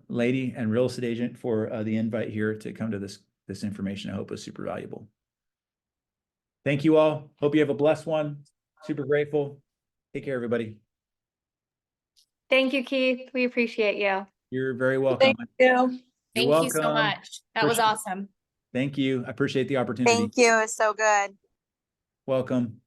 Speaker 1: lady and real estate agent for the invite here to come to this information. I hope it's super valuable. Thank you all. Hope you have a blessed one. Super grateful. Take care, everybody.
Speaker 3: Thank you, Keith. We appreciate you.
Speaker 1: You're very welcome.
Speaker 6: Thank you.
Speaker 1: You're
Speaker 10: Thank you so
Speaker 1: welcome.
Speaker 10: much. That was
Speaker 1: Appreciate-
Speaker 10: awesome.
Speaker 1: Thank you. I appreciate the opportunity.
Speaker 6: Thank you. It's so good.
Speaker 1: Welcome.